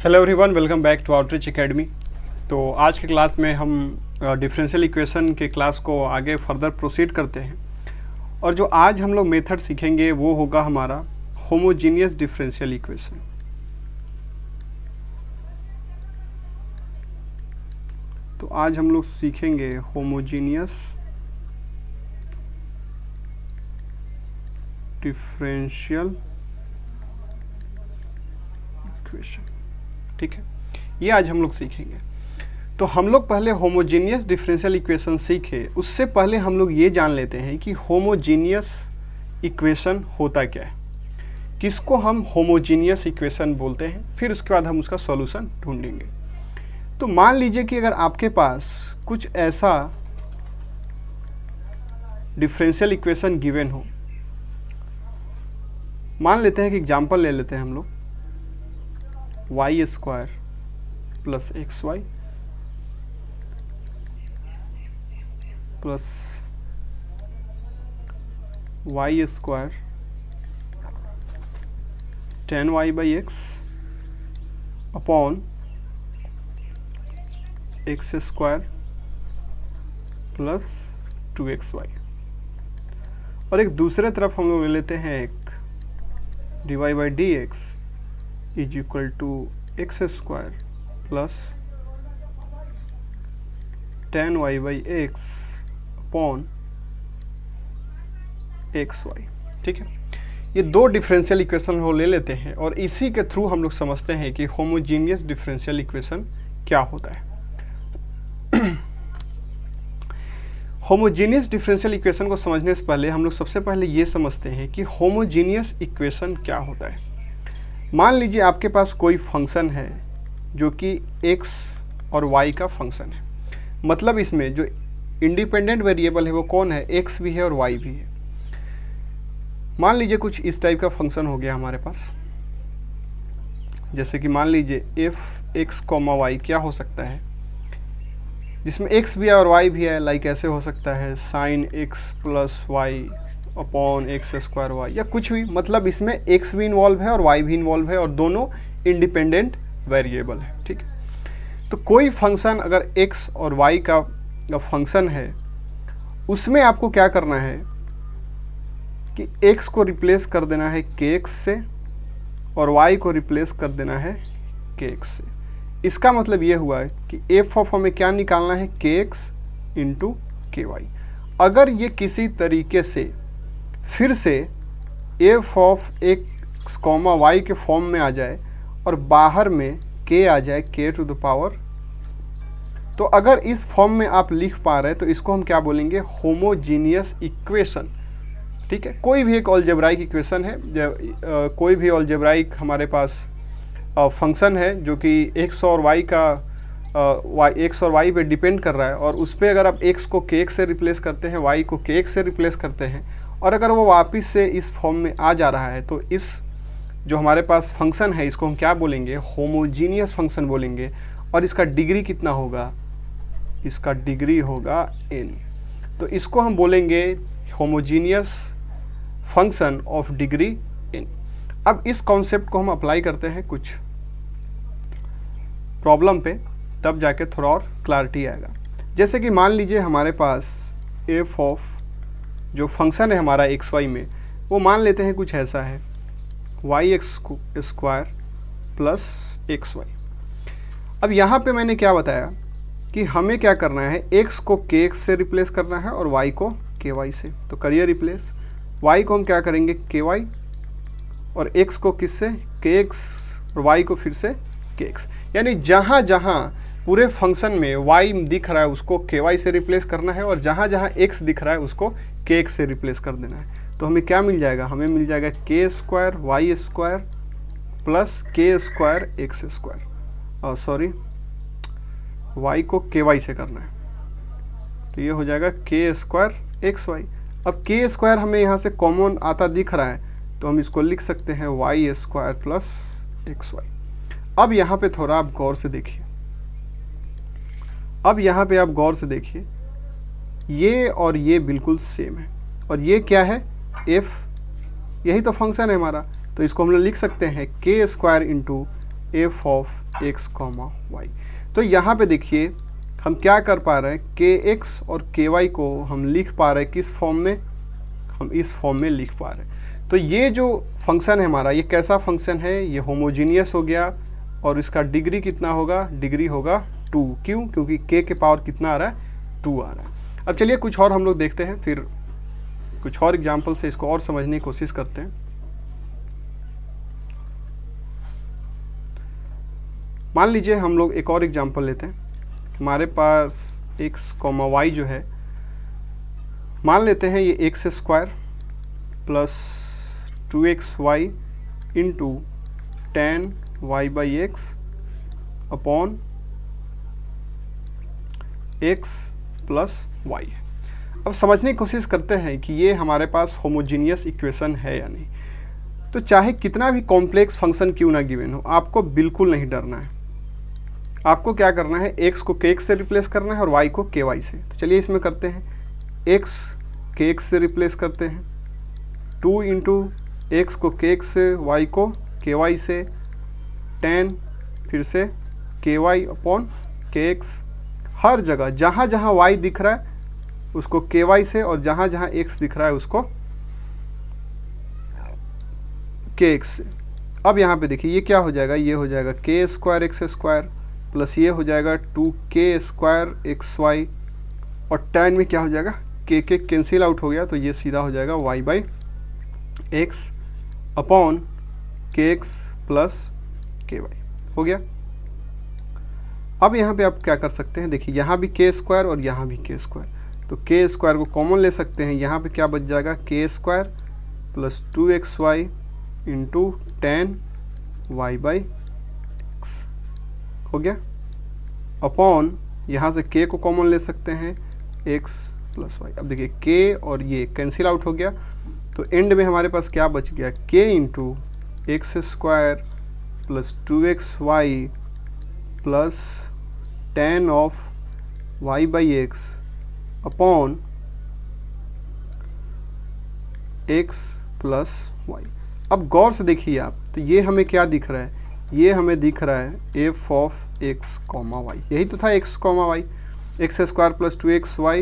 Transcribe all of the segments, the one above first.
Hello everyone, welcome back to outreach academy. तो आज के क्लास में हम डिफरेंशियल इक्वेशन के क्लास को आगे फर्दर प्रोसीड करते हैं। और जो आज हम लोग मेथड सीखेंगे वो होगा हमारा होमोजीनियस डिफरेंशियल इक्वेशन। तो आज हम लोग सीखेंगे होमोजीनियस डिफरेंशियल इक्वेशन। ठीक है, ये आज हम लोग सीखेंगे। तो हम लोग पहले होमोजीनियस डिफरेंशियल इक्वेशन सीखे, उससे पहले हम लोग ये जान लेते हैं कि होमोजीनियस इक्वेशन होता क्या है, किसको हम होमोजीनियस इक्वेशन बोलते हैं, फिर उसके बाद हम उसका सॉल्यूशन ढूंढेंगे। तो मान लीजिए कि अगर आपके पास कुछ ऐसा डिफरेंशियल इक्वेशन गिवन हो, मान लेते हैं कि एग्जांपल ले लेते हैं हम लोग y² plus xy plus y² tan y/x upon x² plus 2xy। और एक दूसरे तरफ हम लोग ले लेते हैं एक dy/dx is equal to x² plus tan y/x upon xy। ठीक है, ये दो डिफरेंशियल इक्वेशन हम ले लेते हैं और इसी के थ्रू हम लोग समझते हैं कि होमोजीनियस डिफरेंशियल इक्वेशन क्या होता है। होमोजीनियस डिफरेंशियल इक्वेशन को समझने से पहले हम लोग सबसे पहले ये समझते हैं कि होमोजीनियस इक्वेशन क्या होता है। मान लीजिए आपके पास कोई फंक्शन है जो कि x और y का फंक्शन है, मतलब इसमें जो इंडिपेंडेंट वेरिएबल है वो कौन है, x भी है और y भी है। मान लीजिए कुछ इस टाइप का फंक्शन हो गया हमारे पास, जैसे कि मान लीजिए f(x, y) क्या हो सकता है, जिसमें x भी है और y भी है। लाइक ऐसे हो सकता है sin x plus y upon x² y, या कुछ भी, मतलब इसमें x भी इन्वॉल्व है और y भी इन्वॉल्व है और दोनों इंडिपेंडेंट वेरिएबल है। ठीक है, तो कोई फंक्शन अगर x और y का फंक्शन है, उसमें आपको क्या करना है कि x को रिप्लेस कर देना है kx से और y को रिप्लेस कर देना है kx से। इसका मतलब ये हुआ है कि f ऑफ हमें क्या निकालना है, kx इंटू ky। अगर ये किसी तरीके से फिर से f ऑफ x, y के फॉर्म में आ जाए और बाहर में k आ जाए, k टू द पावर, तो अगर इस फॉर्म में आप लिख पा रहे हैं तो इसको हम क्या बोलेंगे, होमोजीनियस इक्वेशन। ठीक है, कोई भी एक अलजेब्राइक इक्वेशन है, कोई भी अलजेब्राइक हमारे पास फंक्शन है जो कि x और y का x और y पे डिपेंड कर रहा है, और उस पर अगर आप x को kx से रिप्लेस करते हैं, y को kx से रिप्लेस करते हैं, और अगर वो वापस से इस फॉर्म में आ जा रहा है, तो इस जो हमारे पास फंक्शन है इसको हम क्या बोलेंगे, होमोजीनियस फंक्शन बोलेंगे। और इसका डिग्री कितना होगा, इसका डिग्री होगा n। तो इसको हम बोलेंगे homogeneous function of degree n। अब इस कॉन्सेप्ट को हम अप्लाई करते हैं कुछ प्रॉब्लम पे, तब जाके थोड़ा और क्लैरिटी आएगा। जैसे कि मान लीजिए हमारे पास f ऑफ जो फंक्शन है हमारा एक्स वाई में, वो मान लेते हैं कुछ ऐसा है y² प्लस xy। अब यहाँ पे मैंने क्या बताया कि हमें क्या करना है, x को kx से रिप्लेस करना है और y को ky से। तो करिए रिप्लेस, y को हम क्या करेंगे ky और x को किससे, kx, और y को फिर से kx। यानी जहाँ जहाँ पूरे फंक्शन में y दिख रहा है उसको ky से रिप्लेस करना है, और जहाँ जहाँ x दिख रहा है उसको kx से रिप्लेस कर देना है। तो हमें क्या मिल जाएगा, हमें मिल जाएगा k² y² plus k² x², sorry y को ky से करना है, तो ये हो जाएगा k² xy। अब k² हमें यहाँ से कॉमन आता दिख रहा है, तो हम इसको लिख सकते हैं y² प्लस xy। अब यहाँ पे थोड़ा आप गौर से देखिए, अब यहाँ पे आप गौर से देखिए, ये और ये बिल्कुल सेम है, और ये क्या है, f, यही तो फंक्शन है हमारा। तो इसको हम लोग लिख सकते हैं k² into f of x comma y. तो यहाँ पे देखिए हम क्या कर पा रहे हैं, के एक्स और के वाई को हम लिख पा रहे हैं किस फॉर्म में, हम इस फॉर्म में लिख पा रहे हैं। तो ये जो फंक्शन है हमारा, ये कैसा फंक्शन है, ये होमोजीनियस हो गया और इसका डिग्री कितना होगा, डिग्री होगा 2। क्यों, क्योंकि के पावर कितना आ रहा है, 2 आ रहा है। अब चलिए कुछ और हम लोग देखते हैं, फिर कुछ और एग्जाम्पल से इसको और समझने की कोशिश करते हैं। मान लीजिए हम लोग एक और एग्जाम्पल लेते हैं। हमारे पास एक्स कॉमा वाई जो है, मान लेते हैं ये x square plus 2xy into 10y/x upon x plus y है। अब समझने की कोशिश करते हैं कि ये हमारे पास होमोजीनियस इक्वेशन है या नहीं। तो चाहे कितना भी कॉम्प्लेक्स फंक्शन क्यों ना गिवन हो, आपको बिल्कुल नहीं डरना है। आपको क्या करना है, x को kx से रिप्लेस करना है और y को ky से। तो चलिए इसमें करते हैं, x kx से रिप्लेस करते हैं, 2 इंटू एक्स को kx से, y को ky से, 10 फिर से ky अपॉन kx। हर जगह जहाँ जहाँ y दिख रहा है उसको ky से, और जहाँ जहाँ x दिख रहा है उसको kx से। अब यहाँ पे देखिए ये क्या हो जाएगा, ये हो जाएगा k square x square plus ये हो जाएगा 2k स्क्वायर एक्स वाई, और 10 में क्या हो जाएगा, k कैंसिल आउट हो गया, तो ये सीधा हो जाएगा y/x upon kx plus ky हो गया। अब यहाँ पे आप क्या कर सकते हैं, देखिए यहाँ भी k स्क्वायर और यहाँ भी k स्क्वायर, तो k स्क्वायर को कॉमन ले सकते हैं। यहाँ पे क्या बच जाएगा, k square plus 2xy into 10y/x हो गया, अपॉन यहाँ से k को कॉमन ले सकते हैं, x प्लस वाई। अब देखिए k और ये कैंसिल आउट हो गया, तो एंड में हमारे पास क्या बच गया, k into x square plus 2xy plus 10 of y/x upon x plus y. अब गौर से देखिए आप, तो ये हमें क्या दिख रहा है, ये हमें दिख रहा है f of x comma y. यही तो था x comma y, x square plus 2xy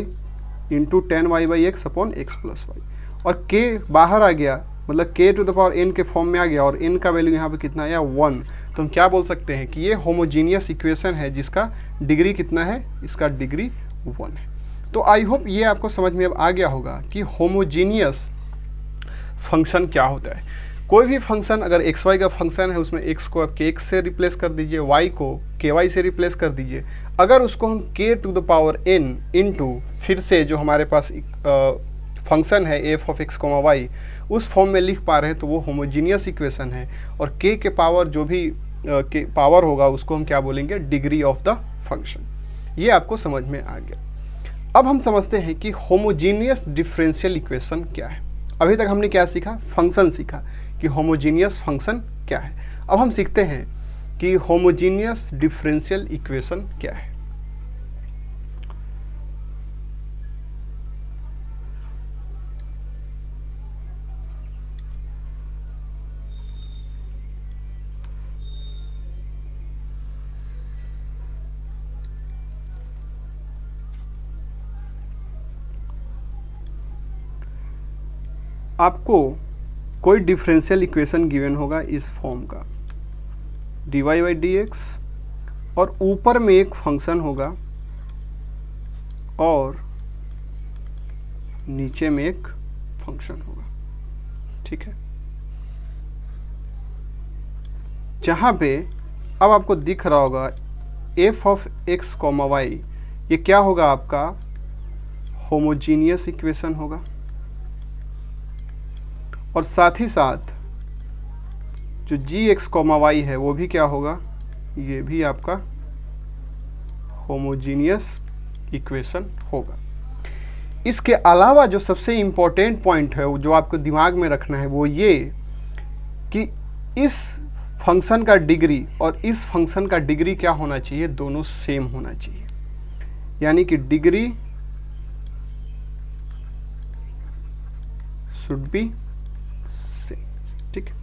into 10y/x upon x plus y. और k बाहर आ गया, मतलब k to the power n के फॉर्म में आ गया, और n का वैल्यू यहाँ पे कितना आया, 1। तो हम क्या बोल सकते हैं कि ये होमोजीनियस इक्वेशन है जिसका डिग्री कितना है, इसका डिग्री 1 है। तो आई होप ये आपको समझ में अब आ गया होगा कि होमोजीनियस फंक्शन क्या होता है। कोई भी फंक्शन अगर एक्स वाई का फंक्शन है, उसमें एक्स को आप kx से रिप्लेस कर दीजिए, वाई को ky से रिप्लेस कर दीजिए। अगर उसको हम k to the power n into फिर से जो हमारे पास फंक्शन है f of x comma y, उस फॉर्म में लिख पा रहे हैं, तो वो होमोजीनियस इक्वेशन है। और k के पावर जो भी के पावर होगा उसको हम क्या बोलेंगे, डिग्री ऑफ द फंक्शन। ये आपको समझ में आ गया। अब हम समझते हैं कि होमोजीनियस डिफरेंशियल इक्वेशन क्या है। अभी तक हमने क्या सीखा, फंक्शन सीखा कि होमोजीनियस फंक्शन क्या है। अब हम सीखते हैं कि होमोजीनियस डिफरेंशियल इक्वेशन क्या है। आपको कोई डिफरेंशियल इक्वेशन गिवन होगा इस फॉर्म का, dy/dx, और ऊपर में एक फंक्शन होगा और नीचे में एक फंक्शन होगा, ठीक है। जहाँ पे अब आपको दिख रहा होगा f of x comma y, ये क्या होगा, आपका होमोजीनियस इक्वेशन होगा। और साथ ही साथ जो जी एक्स कॉमा वाई है वो भी क्या होगा, ये भी आपका होमोजीनियस इक्वेशन होगा। इसके अलावा जो सबसे इम्पोर्टेंट पॉइंट है जो आपको दिमाग में रखना है वो ये कि इस फंक्शन का डिग्री और इस फंक्शन का डिग्री क्या होना चाहिए, दोनों सेम होना चाहिए। यानी कि डिग्री शुड बी सेम, ठीक है।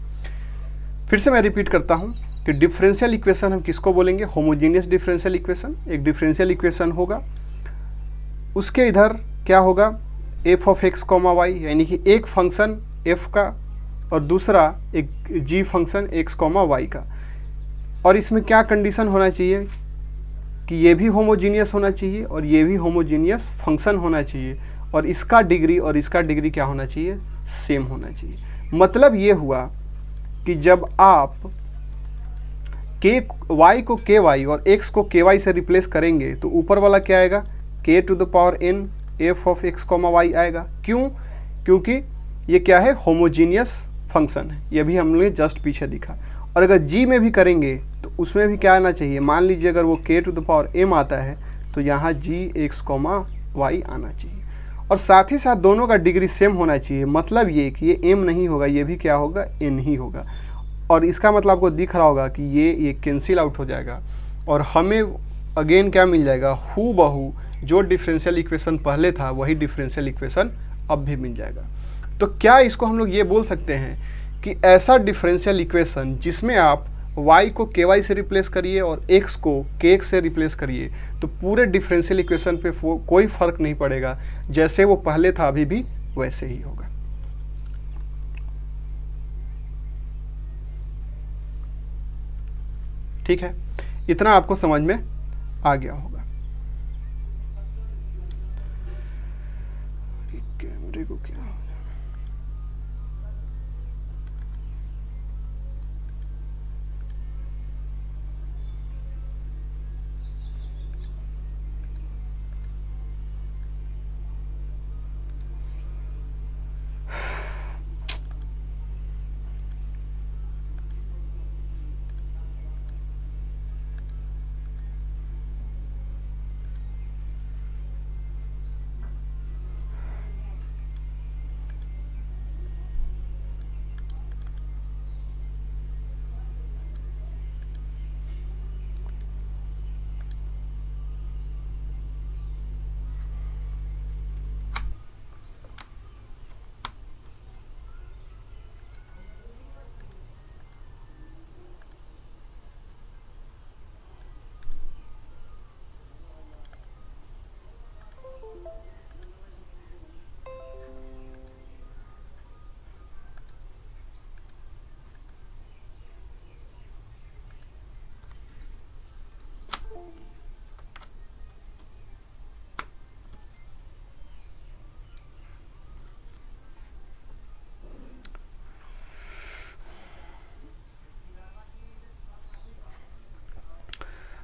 फिर से मैं रिपीट करता हूं, कि डिफरेंशियल इक्वेशन हम किसको बोलेंगे, होमोजीनियस डिफरेंशियल इक्वेशन। एक डिफरेंशियल इक्वेशन होगा, उसके इधर क्या होगा, f of x comma y, यानी कि एक फंक्शन एफ का और दूसरा एक g function x comma y का। और इसमें क्या कंडीशन होना चाहिए कि ये भी होमोजीनियस होना चाहिए और ये भी होमोजीनियस फंक्शन होना चाहिए, और इसका डिग्री क्या होना चाहिए, सेम होना चाहिए। मतलब ये हुआ कि जब आप के वाई को के वाई और एक्स को के वाई से रिप्लेस करेंगे तो ऊपर वाला क्या आएगा, k to the power n f of x comma y आएगा। क्यों, क्योंकि ये क्या है, होमोजीनियस फंक्शन है। ये भी हमने जस्ट पीछे दिखा। और अगर जी में भी करेंगे तो उसमें भी क्या आना चाहिए, मान लीजिए अगर वो के टू द पावर एम आता है तो यहाँ जी एक्स कॉमा वाई आना चाहिए। और साथ ही साथ दोनों का डिग्री सेम होना चाहिए। मतलब ये कि ये एम नहीं होगा, ये भी क्या होगा, एन ही होगा। और इसका मतलब आपको दिख रहा होगा कि ये कैंसिल आउट हो जाएगा और हमें अगेन क्या मिल जाएगा, हू बहू जो डिफरेंशियल इक्वेशन पहले था वही डिफरेंशियल इक्वेशन अब भी मिल जाएगा। तो क्या इसको हम लोग ये बोल सकते हैं कि ऐसा डिफरेंशियल इक्वेशन जिसमें आप y को ky से रिप्लेस करिए और x को kx से रिप्लेस करिए तो पूरे डिफरेंशियल इक्वेशन पे कोई फर्क नहीं पड़ेगा, जैसे वो पहले था अभी भी वैसे ही होगा। ठीक है, इतना आपको समझ में आ गया होगा। कैमरे को क्या,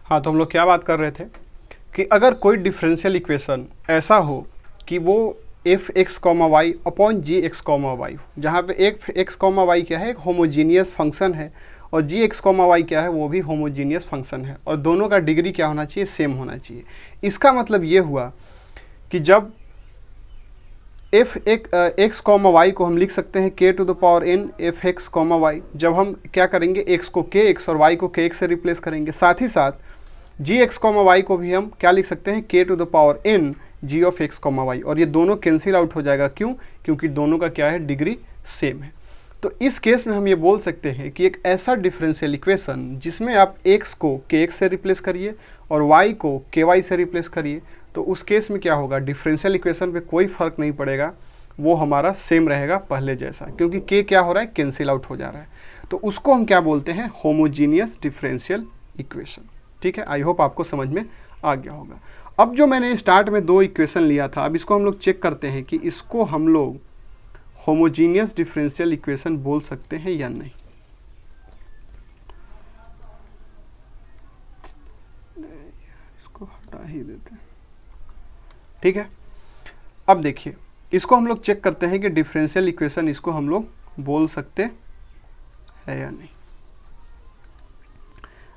हाँ, तो हम लोग क्या बात कर रहे थे कि अगर कोई डिफरेंशियल इक्वेशन ऐसा हो कि वो f x comma y upon g x comma y, जहाँ पे एक एक्स कॉमा वाई क्या है, एक होमोजीनियस फंक्शन है, और जी एक्स कॉमा वाई क्या है, वो भी होमोजीनियस फंक्शन है, और दोनों का डिग्री क्या होना चाहिए, सेम होना चाहिए। इसका मतलब ये हुआ कि जब एफ एक्स कॉमा वाई को हम लिख सकते हैं k to the power n f x comma y, जब हम क्या करेंगे, एक्स को के एक्स और वाई को के एक्स से रिप्लेस करेंगे। साथ ही साथ जी एक्स कॉमा वाई को भी हम क्या लिख सकते हैं, k to the power n g of x comma y, और ये दोनों कैंसिल आउट हो जाएगा। क्यों, क्योंकि दोनों का क्या है, डिग्री सेम है। तो इस केस में हम ये बोल सकते हैं कि एक ऐसा डिफरेंशियल इक्वेशन जिसमें आप x को kx से रिप्लेस करिए और y को ky से रिप्लेस करिए, तो उस केस में क्या होगा, डिफरेंशियल इक्वेशन पे कोई फर्क नहीं पड़ेगा, वो हमारा सेम रहेगा पहले जैसा, क्योंकि k क्या हो रहा है, कैंसिल आउट हो जा रहा है। तो उसको हम क्या बोलते हैं, होमोजीनियस डिफरेंशियल इक्वेशन। ठीक है, आई होप आपको समझ में आ गया होगा। अब जो मैंने स्टार्ट में दो इक्वेशन लिया था, अब इसको हम लोग चेक करते हैं कि इसको हम लोग होमोजीनियस डिफरेंशियल इक्वेशन बोल सकते हैं या नहीं। इसको हटा ही देते हैं। ठीक है, अब देखिए इसको हम लोग चेक करते हैं कि डिफरेंशियल इक्वेशन इसको हम लोग बोल सकते हैं या नहीं।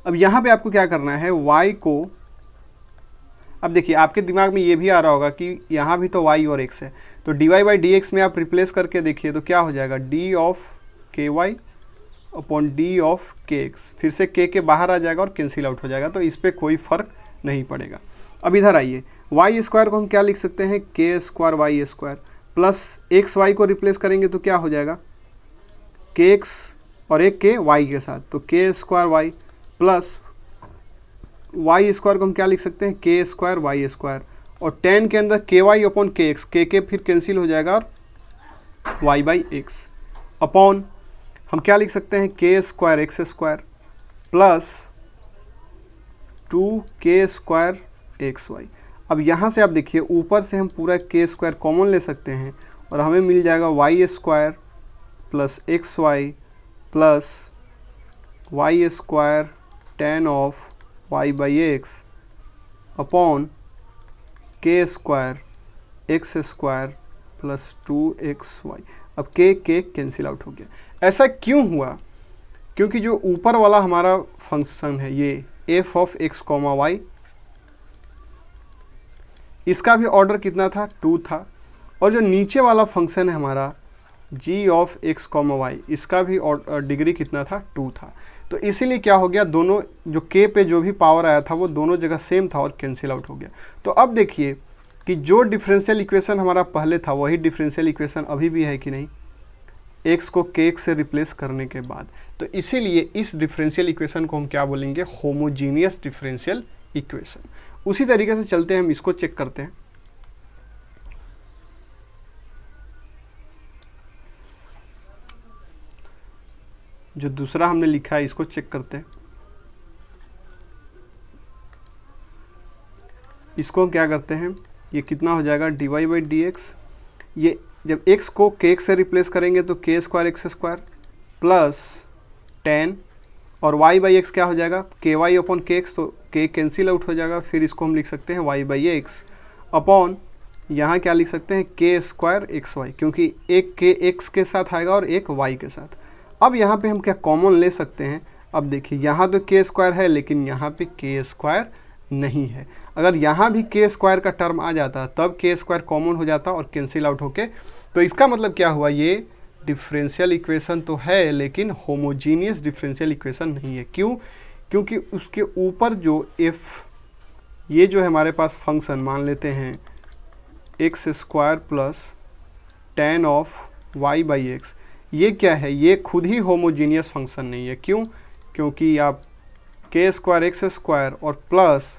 अब यहाँ पे आपको क्या करना है, y को, अब देखिए आपके दिमाग में ये भी आ रहा होगा कि यहाँ भी तो y और x है, तो dy बाई डी एक्स में आप रिप्लेस करके देखिए तो क्या हो जाएगा, d ऑफ के वाई अपॉन डी ऑफ के एक्स, फिर से k के बाहर आ जाएगा और कैंसिल आउट हो जाएगा, तो इस पर कोई फर्क नहीं पड़ेगा। अब इधर आइए, वाई स्क्वायर को हम क्या लिख सकते हैं, k square y square plus x y को रिप्लेस करेंगे तो क्या हो जाएगा, के एक्स और एक के वाई के साथ, तो k square y plus y square को हम क्या लिख सकते हैं, के स्क्वायर वाई स्क्वायर, और 10 के अंदर के वाई अपॉन के एक्स, के फिर कैंसिल हो जाएगा और वाई बाई एक्स अपॉन हम क्या लिख सकते हैं, k square x square plus 2k square x y. अब यहाँ से आप देखिए ऊपर से हम पूरा के स्क्वायर कॉमन ले सकते हैं और हमें मिल जाएगा y square plus x y plus y square tan of y by x upon k square x square plus 2xy। अब के कैंसिल आउट हो गया। ऐसा क्यों हुआ, क्योंकि जो ऊपर वाला हमारा फंक्शन है ये f of x comma y, इसका भी ऑर्डर कितना था, 2 था, और जो नीचे वाला फंक्शन है हमारा g of x comma y, इसका भी डिग्री कितना था, 2 था। तो इसीलिए क्या हो गया, दोनों जो k पे जो भी पावर आया था वो दोनों जगह सेम था और कैंसिल आउट हो गया। तो अब देखिए कि जो डिफरेंशियल इक्वेशन हमारा पहले था वही डिफरेंशियल इक्वेशन अभी भी है कि नहीं, x को k से रिप्लेस करने के बाद। तो इसीलिए इस डिफरेंशियल इक्वेशन को हम क्या बोलेंगे, होमोजीनियस डिफरेंशियल इक्वेशन। उसी तरीके से चलते हैं, हम इसको चेक करते हैं। जो दूसरा हमने लिखा है इसको चेक करते हैं। इसको हम क्या करते हैं, ये कितना हो जाएगा, dy बाई डी एक्स। ये जब x को k से रिप्लेस करेंगे तो k square x square plus 10 और y बाई एक्स क्या हो जाएगा, के वाई अपॉन के एक्स, तो k कैंसिल आउट हो जाएगा। फिर इसको हम लिख सकते हैं y बाई एक्स अपॉन यहाँ क्या लिख सकते हैं, के स्क्वायर एक्स वाई, क्योंकि एक के एक्स के साथ आएगा और एक y के साथ। अब यहाँ पे हम क्या कॉमन ले सकते हैं, अब देखिए यहाँ तो के स्क्वायर है लेकिन यहाँ पे के स्क्वायर नहीं है। अगर यहाँ भी के स्क्वायर का टर्म आ जाता तब के स्क्वायर कॉमन हो जाता और कैंसिल आउट होके, तो इसका मतलब क्या हुआ, ये डिफरेंशियल इक्वेशन तो है लेकिन होमोजीनियस डिफरेंशियल इक्वेशन नहीं है। क्यों, क्योंकि उसके ऊपर जो f, ये जो है हमारे पास फंक्शन मान लेते हैं x square plus tan of y by x, ये क्या है, ये खुद ही होमोजीनियस फंक्शन नहीं है। क्यों, क्योंकि आप के स्क्वायर एक्स स्क्वायर और plus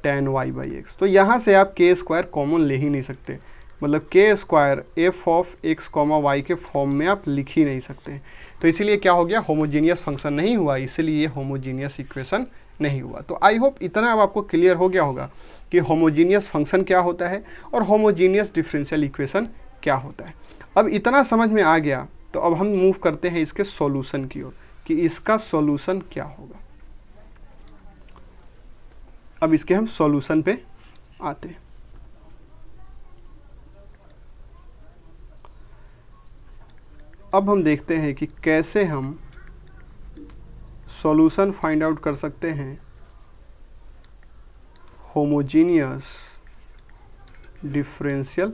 tan y by x, तो यहाँ से आप के स्क्वायर कॉमन ले ही नहीं सकते, मतलब k square f of x comma y के फॉर्म में आप लिख ही नहीं सकते। तो इसीलिए क्या हो गया, होमोजीनियस फंक्शन नहीं हुआ, इसलिए होमोजीनियस इक्वेशन नहीं हुआ। तो आई होप इतना अब आपको क्लियर हो गया होगा कि होमोजीनियस फंक्शन क्या होता है और होमोजीनियस डिफरेंशियल इक्वेशन क्या होता है। अब इतना समझ में आ गया तो अब हम मूव करते हैं इसके सॉल्यूशन की ओर कि इसका सॉल्यूशन क्या होगा। अब इसके हम सॉल्यूशन पे आते हैं। अब हम देखते हैं कि कैसे हम सॉल्यूशन फाइंड आउट कर सकते हैं होमोजीनियस डिफरेंशियल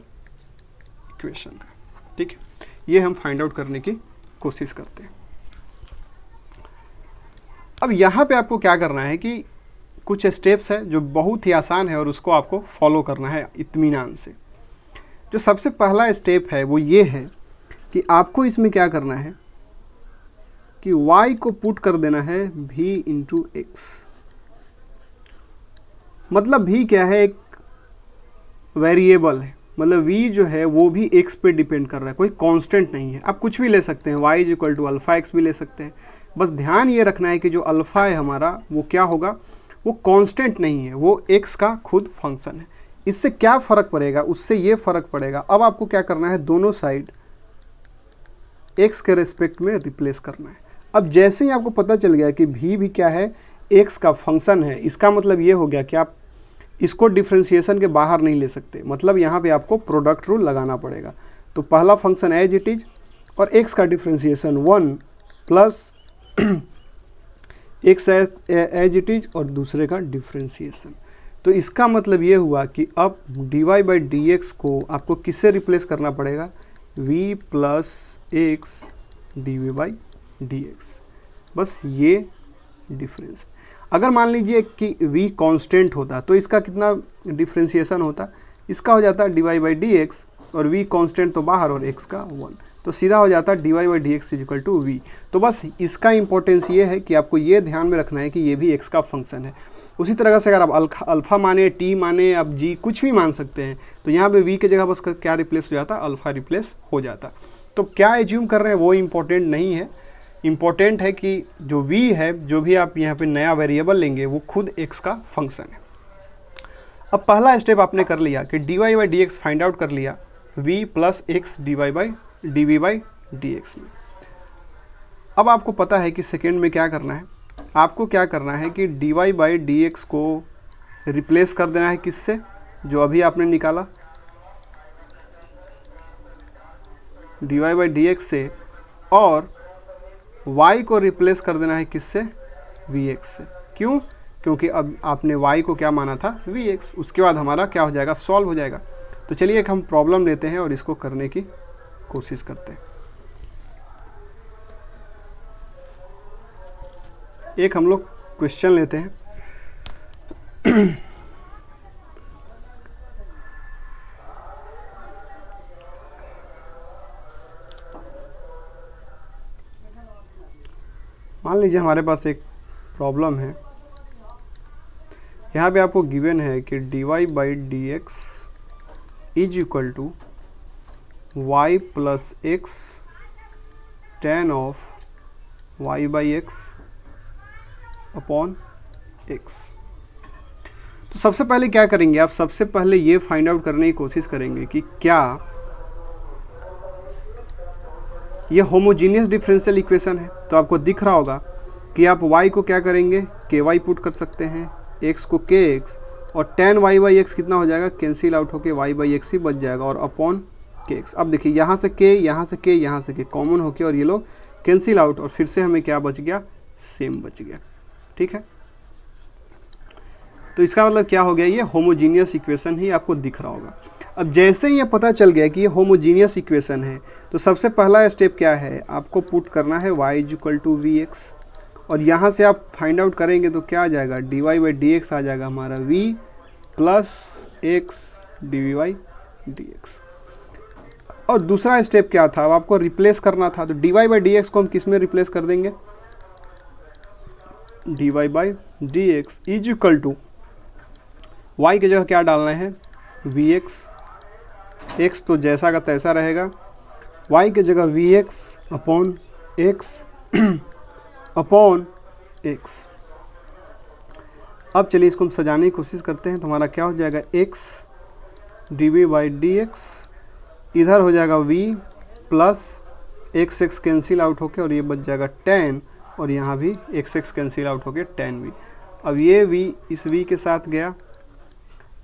इक्वेशन का। ठीक है, ये हम फाइंड आउट करने की कोशिश करते हैं। अब यहाँ पे आपको क्या करना है कि कुछ स्टेप्स है जो बहुत ही आसान है और उसको आपको फॉलो करना है इत्मीनान से। जो सबसे पहला स्टेप है वो ये है कि आपको इसमें क्या करना है कि y को पुट कर देना है v इंटू एक्स। मतलब v क्या है, एक वेरिएबल है, मतलब v जो है वो भी x पे डिपेंड कर रहा है, कोई कांस्टेंट नहीं है। आप कुछ भी ले सकते हैं, y is equal to alpha x भी ले सकते हैं। बस ध्यान ये रखना है कि जो अल्फ़ा है हमारा वो क्या होगा, वो कांस्टेंट नहीं है, वो x का खुद फंक्शन है। इससे क्या फ़र्क पड़ेगा, उससे ये फ़र्क पड़ेगा। अब आपको क्या करना है, दोनों साइड x के रिस्पेक्ट में रिप्लेस करना है। अब जैसे ही आपको पता चल गया कि v भी क्या है, x का फंक्शन है, इसका मतलब ये हो गया कि आप इसको डिफ्रेंशिएशन के बाहर नहीं ले सकते, मतलब यहाँ पे आपको प्रोडक्ट रूल लगाना पड़ेगा। तो पहला फंक्शन एज इट इज और x का differentiation 1 plus x as it is और दूसरे का डिफ्रेंशिएशन। तो इसका मतलब ये हुआ कि अब dy बाई डी एक्स को आपको किससे रिप्लेस करना पड़ेगा, v plus x d v by d x. बस ये डिफरेंस। अगर मान लीजिए कि v कांस्टेंट होता तो इसका कितना डिफ्रेंशिएशन होता, इसका हो जाता dy बाई डी एक्स और v कांस्टेंट तो बाहर और x का 1। तो सीधा हो जाता है dy by d x is equal to v. तो बस इसका इंपॉर्टेंस ये है कि आपको ये ध्यान में रखना है कि ये भी x का फंक्शन है। उसी तरह से अगर आप अल्फ़ा माने, टी माने, आप जी कुछ भी मान सकते हैं, तो यहाँ पे v की जगह बस क्या रिप्लेस हो जाता, अल्फ़ा रिप्लेस हो जाता। तो क्या एज्यूम कर रहे हैं वो इम्पोर्टेंट नहीं है, इम्पोर्टेंट है कि जो v है, जो भी आप यहाँ पे नया वेरिएबल लेंगे वो खुद x का फंक्शन है। अब पहला स्टेप आपने कर लिया कि dy by d x find out कर लिया v plus x d y by d v by d x में। अब आपको पता है कि सेकेंड में क्या करना है, आपको क्या करना है कि dy बाई डी एक्स को रिप्लेस कर देना है किससे, जो अभी आपने निकाला dy बाई डी एक्स से, और y को रिप्लेस कर देना है किससे, vx से। क्यों? क्योंकि अब आपने y को क्या माना था, vx। उसके बाद हमारा क्या हो जाएगा, सॉल्व हो जाएगा। तो चलिए एक हम प्रॉब्लम लेते हैं और इसको करने की कोशिश करते हैं। एक हम लोग क्वेश्चन लेते हैं। मान लीजिए हमारे पास एक प्रॉब्लम है, यहाँ पे आपको गिवन है कि dy by d x is equal to y plus x tan of y by x upon x. तो सबसे पहले क्या करेंगे आप, सबसे पहले ये फाइंड आउट करने की कोशिश करेंगे कि क्या ये होमोजीनियस डिफरेंशियल इक्वेशन है। तो आपको दिख रहा होगा कि आप y को क्या करेंगे, के वाई पुट कर सकते हैं, x को के एक्स, और टेन वाई बाई एक्स कितना हो जाएगा, कैंसिल आउट होके y बाई एक्स ही बच जाएगा, और अपॉन के एक्स। अब देखिए यहाँ से के, यहाँ से के, यहाँ से के कॉमन होके और ये लोग कैंसिल आउट, और फिर से हमें क्या बच गया, सेम बच गया। ठीक है, तो इसका मतलब क्या हो गया, ये होमोजीनियस इक्वेशन ही आपको दिख रहा होगा। अब जैसे ही ये पता चल गया कि ये होमोजीनियस इक्वेशन है, तो सबसे पहला स्टेप क्या है, आपको पुट करना है y is equal to v x, और यहाँ से आप फाइंड आउट करेंगे तो क्या आ जाएगा, dy बाई डी एक्स आ जाएगा हमारा v plus x d v by d x. और दूसरा स्टेप क्या था, अब आपको रिप्लेस करना था, तो dy बाई डी एक्स को हम किस में रिप्लेस कर देंगे, dy by d x is equal to y की जगह क्या डालना है, vx, x तो जैसा का तैसा रहेगा, y की जगह vx upon x upon x। अब चलिए इसको हम सजाने की कोशिश करते हैं। तो हमारा क्या हो जाएगा, x d v by d x, इधर हो जाएगा v plus x x cancel out होके और ये बच जाएगा 10, और यहाँ भी एक्स एक्स कैंसिल आउट होके 10v। अब ये v इस v के साथ गया।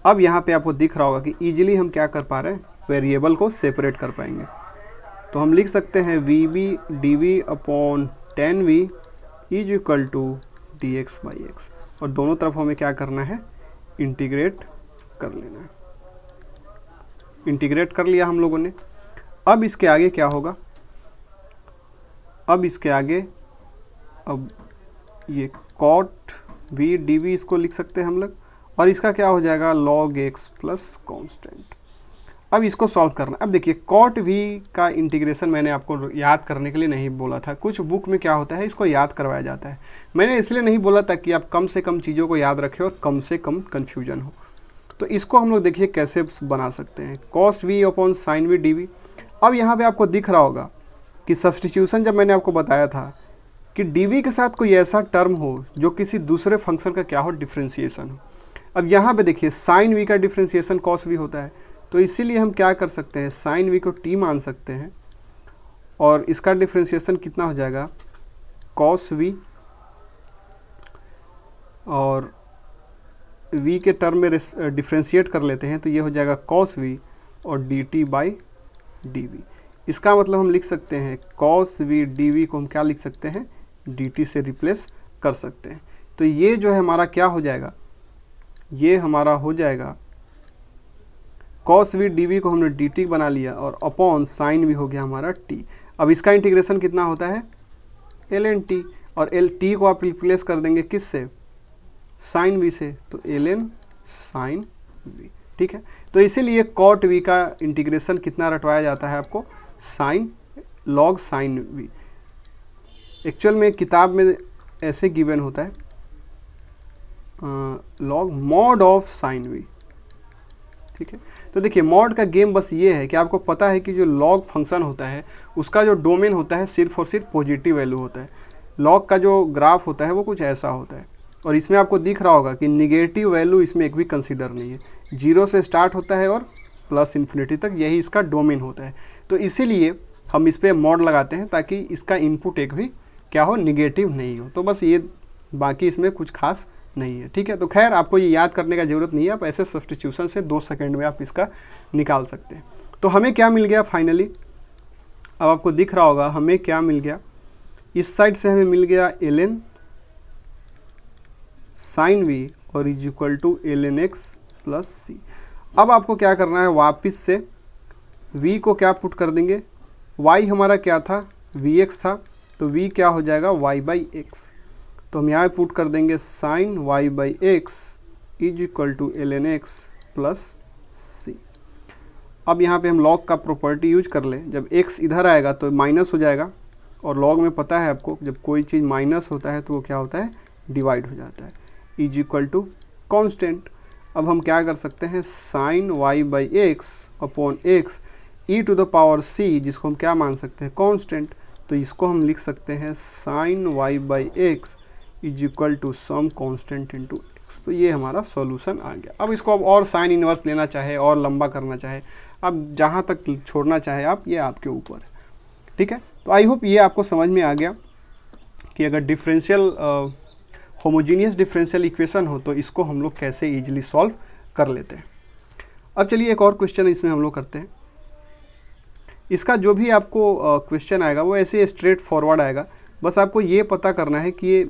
अब यहाँ पे आपको दिख रहा होगा कि ईजिली हम क्या कर पा रहे हैं, वेरिएबल को सेपरेट कर पाएंगे। तो हम लिख सकते हैं v b d v upon 10v is equal to d x by x, और दोनों तरफ हमें क्या करना है, इंटीग्रेट कर लेना है। इंटीग्रेट कर लिया हम लोगों ने। अब इसके आगे क्या होगा, अब इसके आगे अब ये कॉट वी डी वी इसको लिख सकते हैं हम लोग, और इसका क्या हो जाएगा, log x प्लस कॉन्स्टेंट। अब इसको सॉल्व करना। अब देखिए कॉट v का इंटीग्रेशन मैंने आपको याद करने के लिए नहीं बोला था, कुछ बुक में क्या होता है इसको याद करवाया जाता है। मैंने इसलिए नहीं बोला था कि आप कम से कम चीज़ों को याद रखें और कम से कम कन्फ्यूजन हो। तो इसको हम लोग देखिए कैसे बना सकते हैं, cos v upon sine v d v. अब यहाँ पर आपको दिख रहा होगा कि सब्सटीट्यूशन जब मैंने आपको बताया था कि डी वी के साथ कोई ऐसा टर्म हो जो किसी दूसरे फंक्शन का क्या हो, डिफ्रेंसिएशन हो। अब यहाँ पे देखिए साइन वी का डिफ्रेंसिएशन कॉस वी होता है, तो इसीलिए हम क्या कर सकते हैं, साइन वी को टी मान सकते हैं, और इसका डिफ्रेंसिएशन कितना हो जाएगा, कॉस वी, और वी के टर्म में डिफ्रेंशिएट कर लेते हैं तो ये हो जाएगा कॉस वी और d t by d v. इसका मतलब हम लिख सकते हैं कॉस वी डी वी को हम क्या लिख सकते हैं, डी टी से रिप्लेस कर सकते हैं। तो ये जो है हमारा क्या हो जाएगा, ये हमारा हो जाएगा कॉस वी डी वी को हमने डी टी बना लिया, और अपॉन साइन वी हो गया हमारा टी। अब इसका इंटीग्रेशन कितना होता है, एल एन टी, और एल टी को आप रिप्लेस कर देंगे किससे, साइन वी से, तो एल एन साइन वी। ठीक है, तो इसीलिए कॉट वी का इंटीग्रेशन कितना रटवाया जाता है आपको, sine log sine v. Actual में किताब में ऐसे गिवन होता है log mod of sine v. ठीक है, तो देखिए मॉड का गेम बस ये है कि आपको पता है कि जो लॉग फंक्शन होता है उसका जो डोमेन होता है सिर्फ और सिर्फ पॉजिटिव वैल्यू होता है। लॉग का जो ग्राफ होता है वो कुछ ऐसा होता है, और इसमें आपको दिख रहा होगा कि निगेटिव वैल्यू इसमें एक भी कंसीडर नहीं है। 0 से स्टार्ट होता है और प्लस इन्फिनिटी तक, यही इसका डोमेन होता है। तो इसीलिए हम इस पर मॉड लगाते हैं ताकि इसका इनपुट एक भी क्या हो, निगेटिव नहीं हो। तो बस ये, बाकी इसमें कुछ खास नहीं है। ठीक है, तो खैर आपको ये याद करने का ज़रूरत नहीं है, आप ऐसे सब्स्टिट्यूशन से 2 सेकंड में आप इसका निकाल सकते हैं। तो हमें क्या मिल गया फाइनली, अब आपको दिख रहा होगा हमें क्या मिल गया। इस साइड से हमें मिल गया ln साइन वी और is equal to ln x plus c. अब आपको क्या करना है, वापस से v को क्या पुट कर देंगे, y हमारा क्या था, vx था, तो v क्या हो जाएगा y बाई एक्स। तो हम यहाँ पुट कर देंगे sine y by x is equal to ln x plus c. अब यहाँ पे हम लॉग का प्रॉपर्टी यूज कर ले, जब x इधर आएगा तो माइनस हो जाएगा, और लॉग में पता है आपको जब कोई चीज़ माइनस होता है तो वो क्या होता है, डिवाइड हो जाता है, इज इक्वल टू कॉन्स्टेंट। अब हम क्या कर सकते हैं, sine y by x upon x e to the power c, जिसको हम क्या मान सकते हैं, कॉन्स्टेंट। तो इसको हम लिख सकते हैं sine y by x is equal to some constant into x. तो ये हमारा सॉल्यूशन आ गया। अब इसको अब और साइन इन्वर्स लेना चाहे और लंबा करना चाहे, अब जहाँ तक छोड़ना चाहे आप, ये आपके ऊपर है। ठीक है, तो आई होप ये आपको समझ में आ गया कि अगर डिफरेंशियल होमोजीनियस डिफरेंशियल इक्वेशन हो तो इसको हम लोग कैसे ईजिली सॉल्व कर लेते हैं। अब चलिए एक और क्वेश्चन इसमें हम लोग करते हैं। इसका जो भी आपको क्वेश्चन आएगा वो ऐसे स्ट्रेट फॉरवर्ड आएगा, बस आपको ये पता करना है कि ये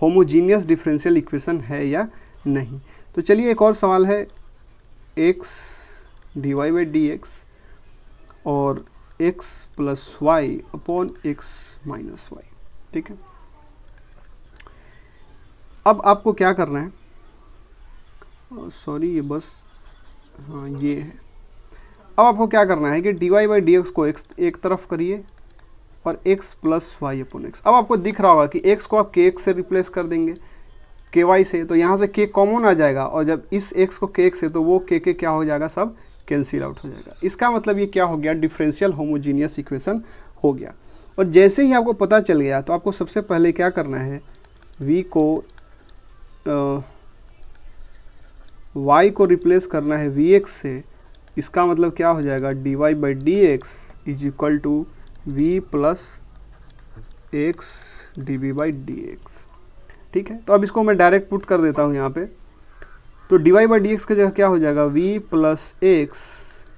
होमोजीनियस डिफरेंशियल इक्वेशन है या नहीं। तो चलिए एक और सवाल है, x dy by d x और x plus y upon x minus y. ठीक है, अब आपको क्या करना है, सॉरी ये बस, हाँ ये है। अब आपको क्या करना है कि dy बाई डी एक्स को एक तरफ करिए और x plus y upon x. अब आपको दिख रहा होगा कि x को आप kx से रिप्लेस कर देंगे, ky से, तो यहाँ से k कॉमन आ जाएगा, और जब इस x को kx से, तो वो k क्या हो जाएगा, सब कैंसिल आउट हो जाएगा। इसका मतलब ये क्या हो गया, डिफरेंशियल होमोजीनियस इक्वेशन हो गया। और जैसे ही आपको पता चल गया तो आपको सबसे पहले क्या करना है, v को y को रिप्लेस करना है vx से। इसका मतलब क्या हो जाएगा, dy by d x is equal to v plus x d v by d x. ठीक है, तो अब इसको मैं डायरेक्ट पुट कर देता हूँ यहाँ पे। तो dy बाई डी एक्स की जगह क्या हो जाएगा, v plus x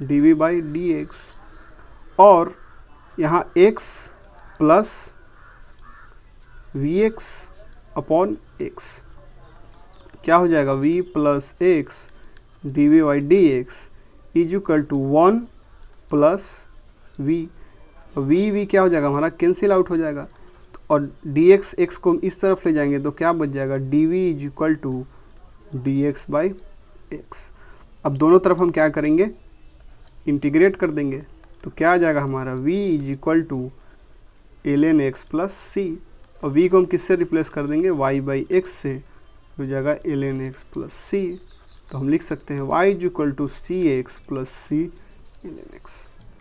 d v by d x, और यहाँ x plus v x upon x क्या हो जाएगा, v plus x d v by d x is equal to 1 plus v। v क्या हो जाएगा हमारा, कैंसिल आउट हो जाएगा, और dx x को इस तरफ ले जाएंगे तो क्या बच जाएगा, dv is equal to dx by x. अब दोनों तरफ हम क्या करेंगे, इंटीग्रेट कर देंगे, तो क्या आ जाएगा हमारा, v is equal to ln x plus c, और v को हम किससे रिप्लेस कर देंगे, y बाई एक्स से, हो जाएगा ln x प्लस सी। तो हम लिख सकते हैं y is equal to c x plus c ln x।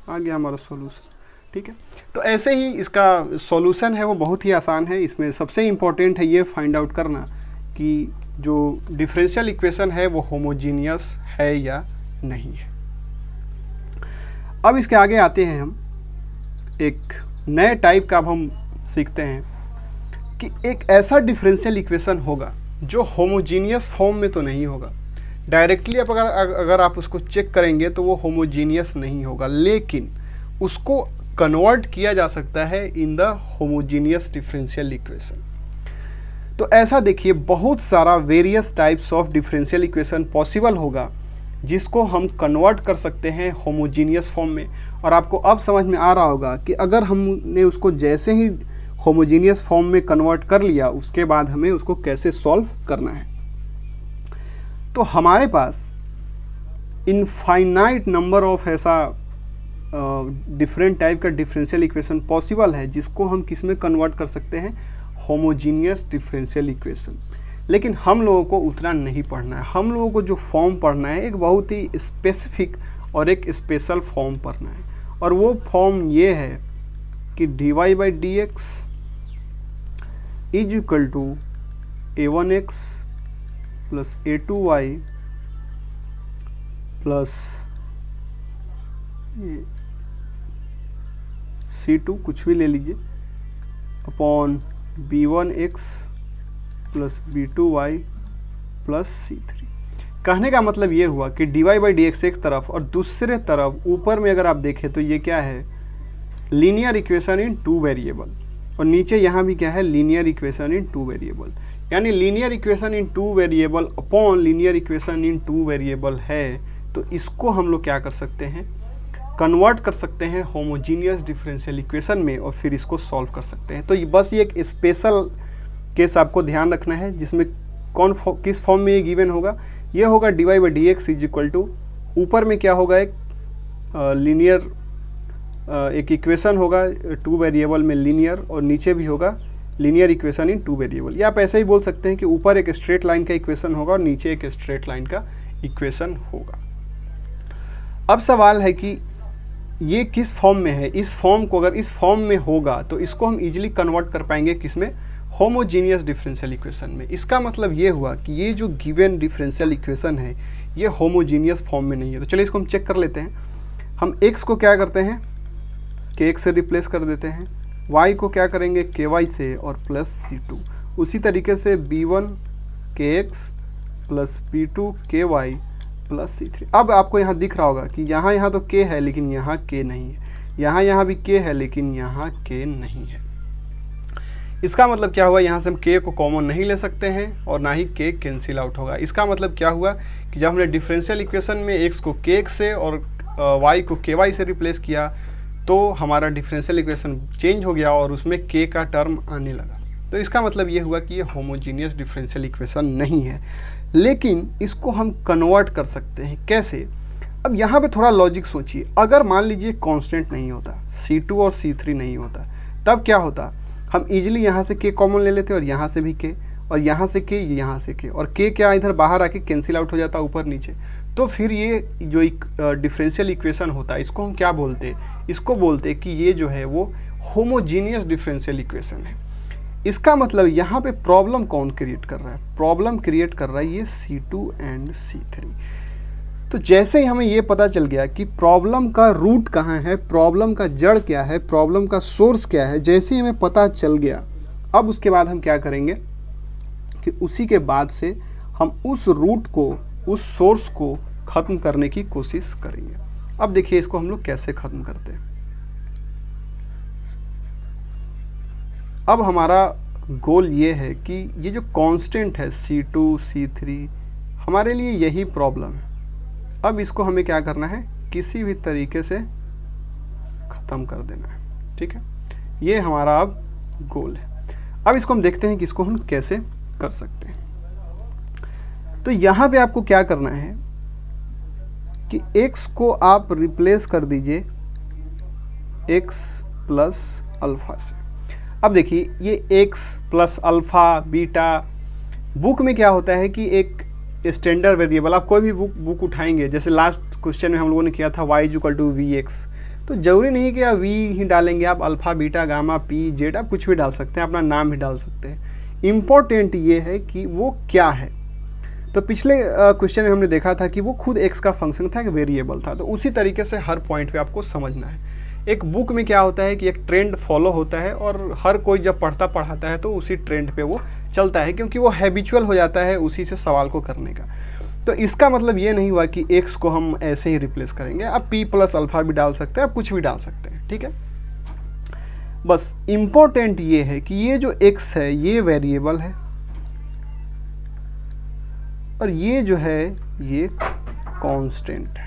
आ गया हमारा सॉल्यूशन। ठीक है, तो ऐसे ही इसका सॉल्यूशन है वो बहुत ही आसान है। इसमें सबसे इम्पोर्टेंट है ये फाइंड आउट करना कि जो डिफरेंशियल इक्वेशन है वो होमोजीनियस है या नहीं है। अब इसके आगे आते हैं हम एक नए टाइप का, अब हम सीखते हैं कि एक ऐसा डिफरेंशियल इक्वेशन होगा जो होमोजीनियस फॉर्म में तो नहीं होगा, डायरेक्टली आप अगर आप उसको चेक करेंगे तो वो होमोजीनियस नहीं होगा, लेकिन उसको कन्वर्ट किया जा सकता है in the homogeneous differential equation. तो ऐसा देखिए बहुत सारा various types of differential equation possible होगा जिसको हम कन्वर्ट कर सकते हैं होमोजीनियस फॉर्म में। और आपको अब समझ में आ रहा होगा कि अगर हमने उसको जैसे ही होमोजीनियस फॉर्म में कन्वर्ट कर लिया उसके बाद हमें उसको कैसे सॉल्व करना है। तो हमारे पास इनफाइनाइट नंबर ऑफ ऐसा डिफरेंट टाइप का डिफरेंशियल इक्वेशन पॉसिबल है जिसको हम किस में कन्वर्ट कर सकते हैं, होमोजीनियस डिफरेंशियल इक्वेशन। लेकिन हम लोगों को उतना नहीं पढ़ना है, हम लोगों को जो फॉर्म पढ़ना है एक बहुत ही स्पेसिफिक और एक स्पेशल फॉर्म पढ़ना है, और वो फॉर्म ये है कि dy/dx is equal to a1x plus a2y plus c2 कुछ भी ले लीजिए upon b1x plus b2y plus c3। कहने का मतलब ये हुआ कि dy/dx एक तरफ और दूसरे तरफ ऊपर में अगर आप देखें तो ये क्या है, linear equation in two variable, और नीचे यहाँ भी क्या है, linear equation in two variable. यानी linear equation in two variable upon linear equation in two variable है, तो इसको हम लोग क्या कर सकते हैं, कन्वर्ट कर सकते हैं होमोजीनियस डिफरेंशियल इक्वेशन में, और फिर इसको सॉल्व कर सकते हैं। तो ये बस ये एक स्पेशल केस आपको ध्यान रखना है जिसमें किस फॉर्म में ये गिवन होगा, ये होगा dy/dx इज इक्वल टू, ऊपर में क्या होगा, एक लीनियर एक इक्वेशन होगा टू वेरिएबल में लीनियर, और नीचे भी होगा linear equation in two variable. या आप ऐसे ही बोल सकते हैं कि ऊपर एक स्ट्रेट लाइन का इक्वेशन होगा और नीचे एक स्ट्रेट लाइन का इक्वेशन होगा। अब सवाल है कि ये किस फॉर्म में है, इस फॉर्म को अगर इस फॉर्म में होगा तो इसको हम इजीली कन्वर्ट कर पाएंगे किसमें, होमोजीनियस डिफरेंशियल इक्वेशन में। इसका मतलब ये हुआ कि ये जो गिवन डिफरेंशियल इक्वेशन है ये होमोजीनियस फॉर्म में नहीं है। तो चलिए इसको हम चेक कर लेते हैं। हम x को क्या करते हैं, kx से रिप्लेस कर देते हैं, y को क्या करेंगे, ky से, और प्लस c2। उसी तरीके से b1 kx plus b2 ky plus c3। अब आपको यहाँ दिख रहा होगा कि यहाँ तो k है लेकिन यहाँ k नहीं है, यहाँ भी k है लेकिन यहाँ k नहीं है। इसका मतलब क्या हुआ, यहाँ से हम k को कॉमन नहीं ले सकते हैं और ना ही k कैंसिल आउट होगा। इसका मतलब क्या हुआ कि जब हमने डिफरेंशियल इक्वेशन में x को kx से और y को ky से रिप्लेस किया तो हमारा डिफरेंशियल इक्वेशन चेंज हो गया और उसमें k का टर्म आने लगा। तो इसका मतलब ये हुआ कि ये होमोजीनियस डिफरेंशियल इक्वेशन नहीं है, लेकिन इसको हम कन्वर्ट कर सकते हैं। कैसे? अब यहाँ पे थोड़ा लॉजिक सोचिए। अगर मान लीजिए कांस्टेंट नहीं होता, C2 और C3 नहीं होता, तब क्या होता, हम इजीली यहाँ से k कॉमन ले लेते और यहाँ से भी k, और यहाँ से k, यहाँ से k, और k क्या इधर बाहर आके कैंसिल आउट हो जाता ऊपर नीचे। तो फिर ये जो एक डिफरेंशियल इक्वेशन होता है इसको हम क्या बोलते हैं, इसको बोलते हैं कि ये जो है वो होमोजीनियस डिफरेंशियल इक्वेशन है। इसका मतलब यहाँ पे प्रॉब्लम कौन क्रिएट कर रहा है, प्रॉब्लम क्रिएट कर रहा है ये C2 एंड C3। तो जैसे ही हमें ये पता चल गया कि प्रॉब्लम का रूट कहाँ है, प्रॉब्लम का जड़ क्या है, प्रॉब्लम का सोर्स क्या है, जैसे ही हमें पता चल गया, अब उसके बाद हम क्या करेंगे कि उसी के बाद से हम उस रूट को, उस सोर्स को ख़त्म करने की कोशिश करेंगे। अब देखिए इसको हम लोग कैसे ख़त्म करते हैं। अब हमारा गोल ये है कि ये जो कांस्टेंट है C2 C3 हमारे लिए यही प्रॉब्लम है। अब इसको हमें क्या करना है, किसी भी तरीके से ख़त्म कर देना है। ठीक है, ये हमारा अब गोल है। अब इसको हम देखते हैं कि इसको हम कैसे कर सकते हैं। तो यहाँ पे आपको क्या करना है कि x को आप रिप्लेस कर दीजिए x प्लस अल्फ़ा से। अब देखिए ये x plus alpha beta, book में क्या होता है कि एक स्टैंडर्ड वेरिएबल, आप कोई भी बुक उठाएंगे, जैसे लास्ट क्वेश्चन में हम लोगों ने किया था y इक्वल टू vx, तो ज़रूरी नहीं कि आप v ही डालेंगे, आप alpha beta gamma p Z आप कुछ भी डाल सकते हैं, अपना नाम भी डाल सकते हैं। इम्पोर्टेंट ये है कि वो क्या है। तो पिछले क्वेश्चन में हमने देखा था कि वो खुद x का फंक्शन था, एक वेरिएबल था। तो उसी तरीके से हर पॉइंट पे आपको समझना है। एक बुक में क्या होता है कि एक ट्रेंड फॉलो होता है और हर कोई जब पढ़ाता है तो उसी ट्रेंड पे वो चलता है, क्योंकि वो हैबिचुअल हो जाता है उसी से सवाल को करने का। तो इसका मतलब ये नहीं हुआ कि x को हम ऐसे ही रिप्लेस करेंगे, आप p प्लस अल्फ़ा भी डाल सकते हैं, आप कुछ भी डाल सकते हैं। ठीक है, बस इम्पोर्टेंट ये है कि ये जो x है ये वेरिएबल है और ये जो है ये कांस्टेंट है।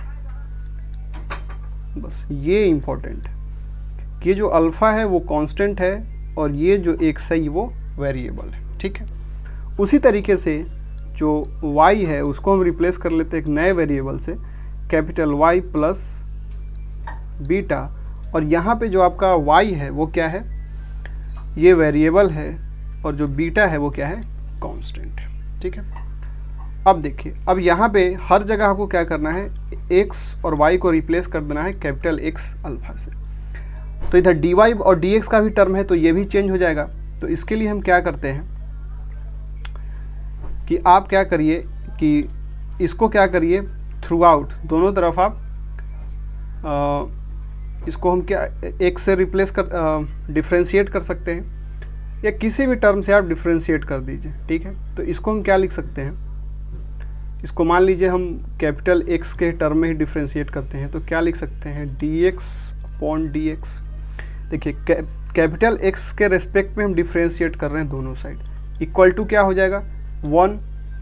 बस ये इम्पोर्टेंट है कि ये जो अल्फ़ा है वो कांस्टेंट है और ये जो x है वो वेरिएबल है। ठीक है, उसी तरीके से जो y है उसको हम रिप्लेस कर लेते हैं एक नए वेरिएबल से, कैपिटल Y प्लस बीटा, और यहाँ पे जो आपका y है वो क्या है, ये वेरिएबल है, और जो बीटा है वो क्या है, कांस्टेंट है। ठीक है, अब देखिए, अब यहाँ पे हर जगह आपको क्या करना है, x और y को रिप्लेस कर देना है कैपिटल X अल्फा से। तो इधर dy और dx का भी टर्म है तो ये भी चेंज हो जाएगा। तो इसके लिए हम क्या करते हैं कि आप क्या करिए कि इसको क्या करिए, थ्रू आउट दोनों तरफ आप इसको हम क्या x से रिप्लेस कर डिफ्रेंशिएट कर सकते हैं, या किसी भी टर्म से आप डिफ्रेंशिएट कर दीजिए। ठीक है, तो इसको हम क्या लिख सकते हैं, इसको मान लीजिए हम कैपिटल X के टर्म में ही डिफ्रेंशिएट करते हैं, तो क्या लिख सकते हैं, dx अपॉन dx। देखिए कैपिटल X के रेस्पेक्ट में हम डिफ्रेंशिएट कर रहे हैं दोनों साइड, इक्वल टू क्या हो जाएगा 1,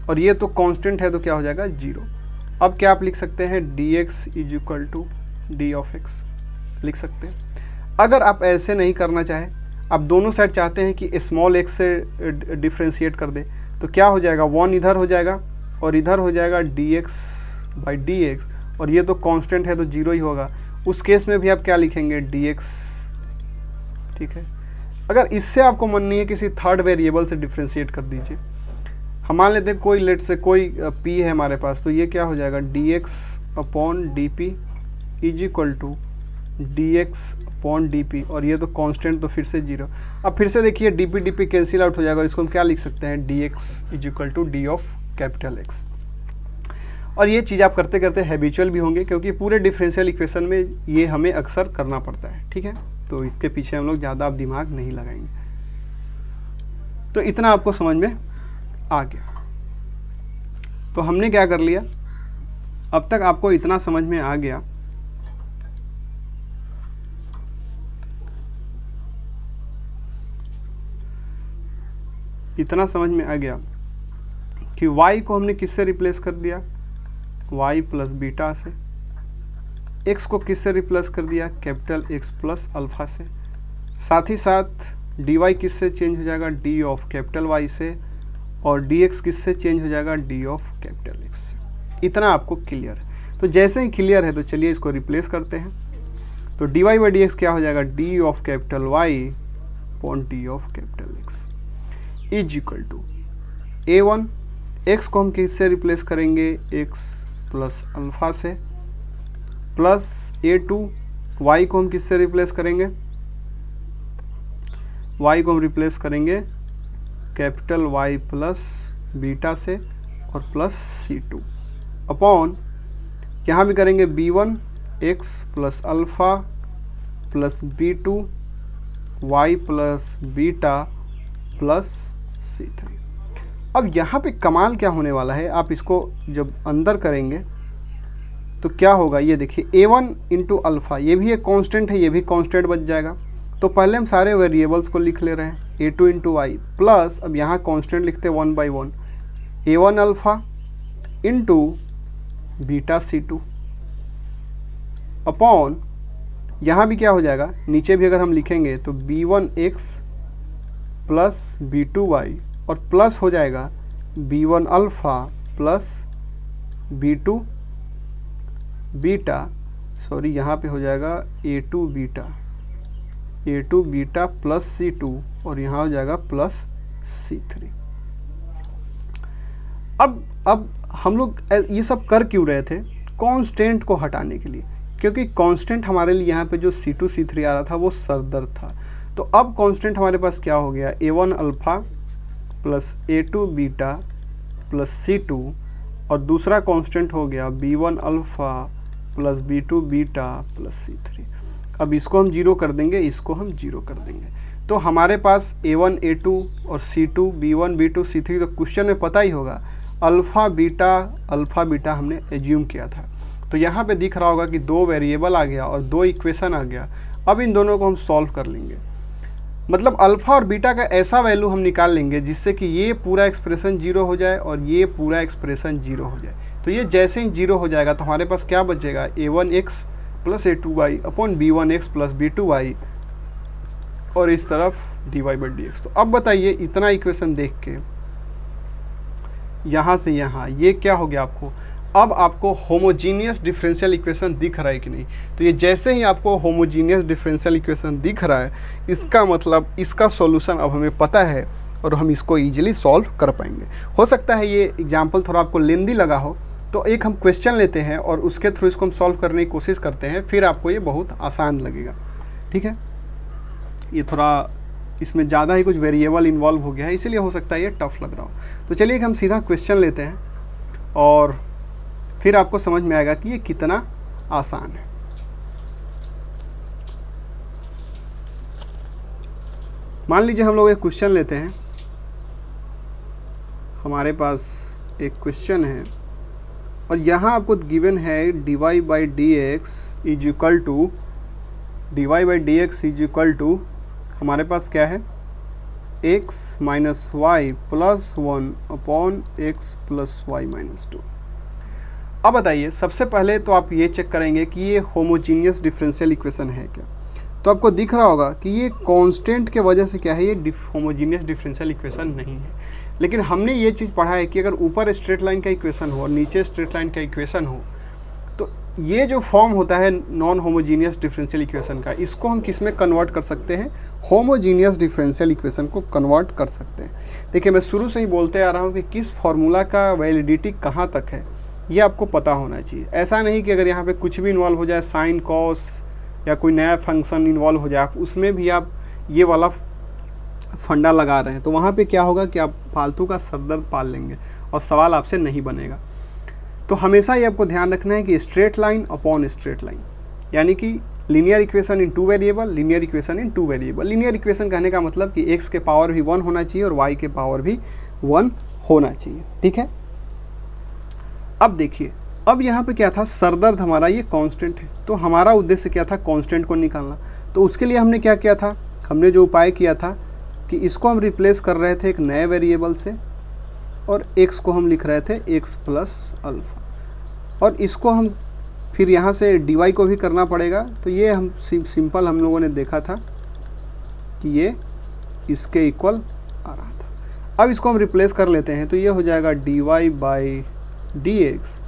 और ये तो कांस्टेंट है तो क्या हो जाएगा 0। अब क्या आप लिख सकते हैं, dx is equal to d of x लिख सकते हैं। अगर आप ऐसे नहीं करना चाहें, आप दोनों साइड चाहते हैं कि स्मॉल x से डिफ्रेंशिएट कर दे, तो क्या हो जाएगा, 1 इधर हो जाएगा और इधर हो जाएगा dx बाई dx, और ये तो कांस्टेंट है तो 0 ही होगा। उस केस में भी आप क्या लिखेंगे, dx। ठीक है, अगर इससे आपको मन नहीं है, किसी थर्ड वेरिएबल से डिफ्रेंशिएट कर दीजिए। हम मान लेते हैं कोई लेट से कोई p है हमारे पास, तो ये क्या हो जाएगा, dx upon dp is equal to dx upon dp, और ये तो कांस्टेंट तो फिर से 0। अब फिर से देखिए dp dp कैंसिल आउट हो जाएगा, और इसको हम क्या लिख सकते हैं, dx is equal to d of capital X। और ये चीज़ आप करते करते हैबिचुअल भी होंगे, क्योंकि पूरे डिफरेंशियल इक्वेशन में ये हमें अक्सर करना पड़ता है। ठीक है, तो इसके पीछे हम लोग ज़्यादा आप दिमाग नहीं लगाएंगे। तो इतना आपको समझ में आ गया। तो हमने क्या कर लिया, अब तक आपको इतना समझ में आ गया कि y को हमने किससे रिप्लेस कर दिया, y प्लस बीटा से, x को किससे रिप्लेस कर दिया, कैपिटल X प्लस अल्फा से, साथ ही साथ dy किससे चेंज हो जाएगा, d ऑफ कैपिटल Y से, और dx किससे चेंज हो जाएगा, d ऑफ कैपिटल X से। इतना आपको क्लियर है। तो जैसे ही क्लियर है तो चलिए इसको रिप्लेस करते हैं। तो dy बाई dx क्या हो जाएगा, d of capital Y upon d of capital X is equal to a1, x को हम किससे रिप्लेस करेंगे, x प्लस अल्फा से, प्लस a2, y को हम किससे रिप्लेस करेंगे, y को हम रिप्लेस करेंगे कैपिटल Y प्लस बीटा से, और प्लस c2 अपॉन यहाँ भी करेंगे b1 x plus alpha plus b2 y plus beta plus c3। अब यहाँ पे कमाल क्या होने वाला है, आप इसको जब अंदर करेंगे तो क्या होगा, ये देखिए a1 इंटू अल्फ़ा, ये भी एक कांस्टेंट है, ये भी कांस्टेंट बच जाएगा। तो पहले हम सारे वेरिएबल्स को लिख ले रहे हैं, a2 इंटू वाई प्लस, अब यहाँ कांस्टेंट लिखते हैं 1 by 1, a1 alpha into beta c2 upon, यहाँ भी क्या हो जाएगा, नीचे भी अगर हम लिखेंगे तो b1x प्लस b2y, और प्लस हो जाएगा b1 alpha plus b2 beta, sorry यहाँ पे हो जाएगा a2 बीटा प्लस c2, और यहाँ हो जाएगा प्लस c3। अब हम लोग ये सब कर क्यों रहे थे, कांस्टेंट को हटाने के लिए, क्योंकि कांस्टेंट हमारे लिए यहाँ पे जो c2 c3 आ रहा था वो सरदर्द था। तो अब कांस्टेंट हमारे पास क्या हो गया, a1 alpha plus a2 beta plus c2, और दूसरा कांस्टेंट हो गया b1 alpha plus b2 beta plus c3। अब इसको हम 0 कर देंगे, इसको हम 0 कर देंगे, तो हमारे पास a1 a2 और c2 b1 b2 c3, तो क्वेश्चन में पता ही होगा अल्फ़ा बीटा हमने एज्यूम किया था। तो यहाँ पे दिख रहा होगा कि 2 वेरिएबल आ गया और 2 इक्वेशन आ गया। अब इन दोनों को हम सॉल्व कर लेंगे, मतलब अल्फ़ा और बीटा का ऐसा वैल्यू हम निकाल लेंगे जिससे कि ये पूरा एक्सप्रेशन 0 हो जाए और ये पूरा एक्सप्रेशन 0 हो जाए। तो ये जैसे ही 0 हो जाएगा तो हमारे पास क्या बचेगा, a1x plus a2y upon b1x plus b2y, और इस तरफ dy बाई dx। तो अब बताइए इतना इक्वेशन देख के यहाँ से यहाँ ये क्या हो गया आपको, अब आपको होमोजीनियस डिफरेंशियल इक्वेशन दिख रहा है कि नहीं। तो ये जैसे ही आपको होमोजीनियस डिफरेंशियल इक्वेशन दिख रहा है, इसका मतलब इसका सॉल्यूशन अब हमें पता है और हम इसको इजीली सॉल्व कर पाएंगे। हो सकता है ये एग्जांपल थोड़ा आपको लेंदी लगा हो, तो एक हम क्वेश्चन लेते हैं और उसके थ्रू इसको हम सॉल्व करने की कोशिश करते हैं, फिर आपको ये बहुत आसान लगेगा। ठीक है, ये थोड़ा इसमें ज़्यादा ही कुछ वेरिएबल इन्वॉल्व हो गया है, इसीलिए हो सकता है ये टफ लग रहा हो। तो चलिए हम सीधा क्वेश्चन लेते हैं और फिर आपको समझ में आएगा कि ये कितना आसान है। मान लीजिए हम लोग एक क्वेश्चन लेते हैं, हमारे पास एक क्वेश्चन है और यहाँ आपको गिवन है dy by d x is equal to हमारे पास क्या है x minus y plus 1 upon x plus y minus 2। अब बताइए, सबसे पहले तो आप ये चेक करेंगे कि ये होमोजीनियस डिफरेंशियल इक्वेशन है क्या। तो आपको दिख रहा होगा कि ये कांस्टेंट के वजह से क्या है, ये होमोजीनियस डिफरेंशियल इक्वेशन नहीं है। लेकिन हमने ये चीज़ पढ़ा है कि अगर ऊपर स्ट्रेट लाइन का इक्वेशन हो और नीचे स्ट्रेट लाइन का इक्वेशन हो, तो ये जो फॉर्म होता है नॉन होमोजीनियस डिफरेंशियल इक्वेशन का, इसको हम किस में कन्वर्ट कर सकते हैं, होमोजीनियस डिफरेंशियल इक्वेशन को कन्वर्ट कर सकते हैं। देखिए, मैं शुरू से ही बोलते आ रहा हूँ कि किस फार्मूला का वैलिडिटी कहाँ तक है, ये आपको पता होना चाहिए। ऐसा नहीं कि अगर यहाँ पे कुछ भी इन्वॉल्व हो जाए, साइन कॉस या कोई नया फंक्शन इन्वॉल्व हो जाए, आप उसमें भी आप ये वाला फंडा लगा रहे हैं, तो वहाँ पे क्या होगा कि आप फालतू का सरदर्द पाल लेंगे और सवाल आपसे नहीं बनेगा। तो हमेशा ये आपको ध्यान रखना है कि straight line upon straight line, यानी कि linear equation in two variable, linear equation in two variable. Linear equation कहने का मतलब कि x के पावर भी 1 होना चाहिए और y के पावर भी 1 होना चाहिए। ठीक है, अब देखिए, अब यहाँ पे क्या था, सरदर्द हमारा ये कांस्टेंट है, तो हमारा उद्देश्य क्या था, कांस्टेंट को निकालना। तो उसके लिए हमने क्या किया था, हमने जो उपाय किया था कि इसको हम रिप्लेस कर रहे थे एक नए वेरिएबल से और x को हम लिख रहे थे x प्लस अल्फ़ा, और इसको हम फिर यहाँ से dy को भी करना पड़ेगा। तो ये हम सिंपल हम लोगों ने देखा था कि ये इसके इक्वल आ रहा था। अब इसको हम रिप्लेस कर लेते हैं, तो ये हो जाएगा dy बाई डी एक्स।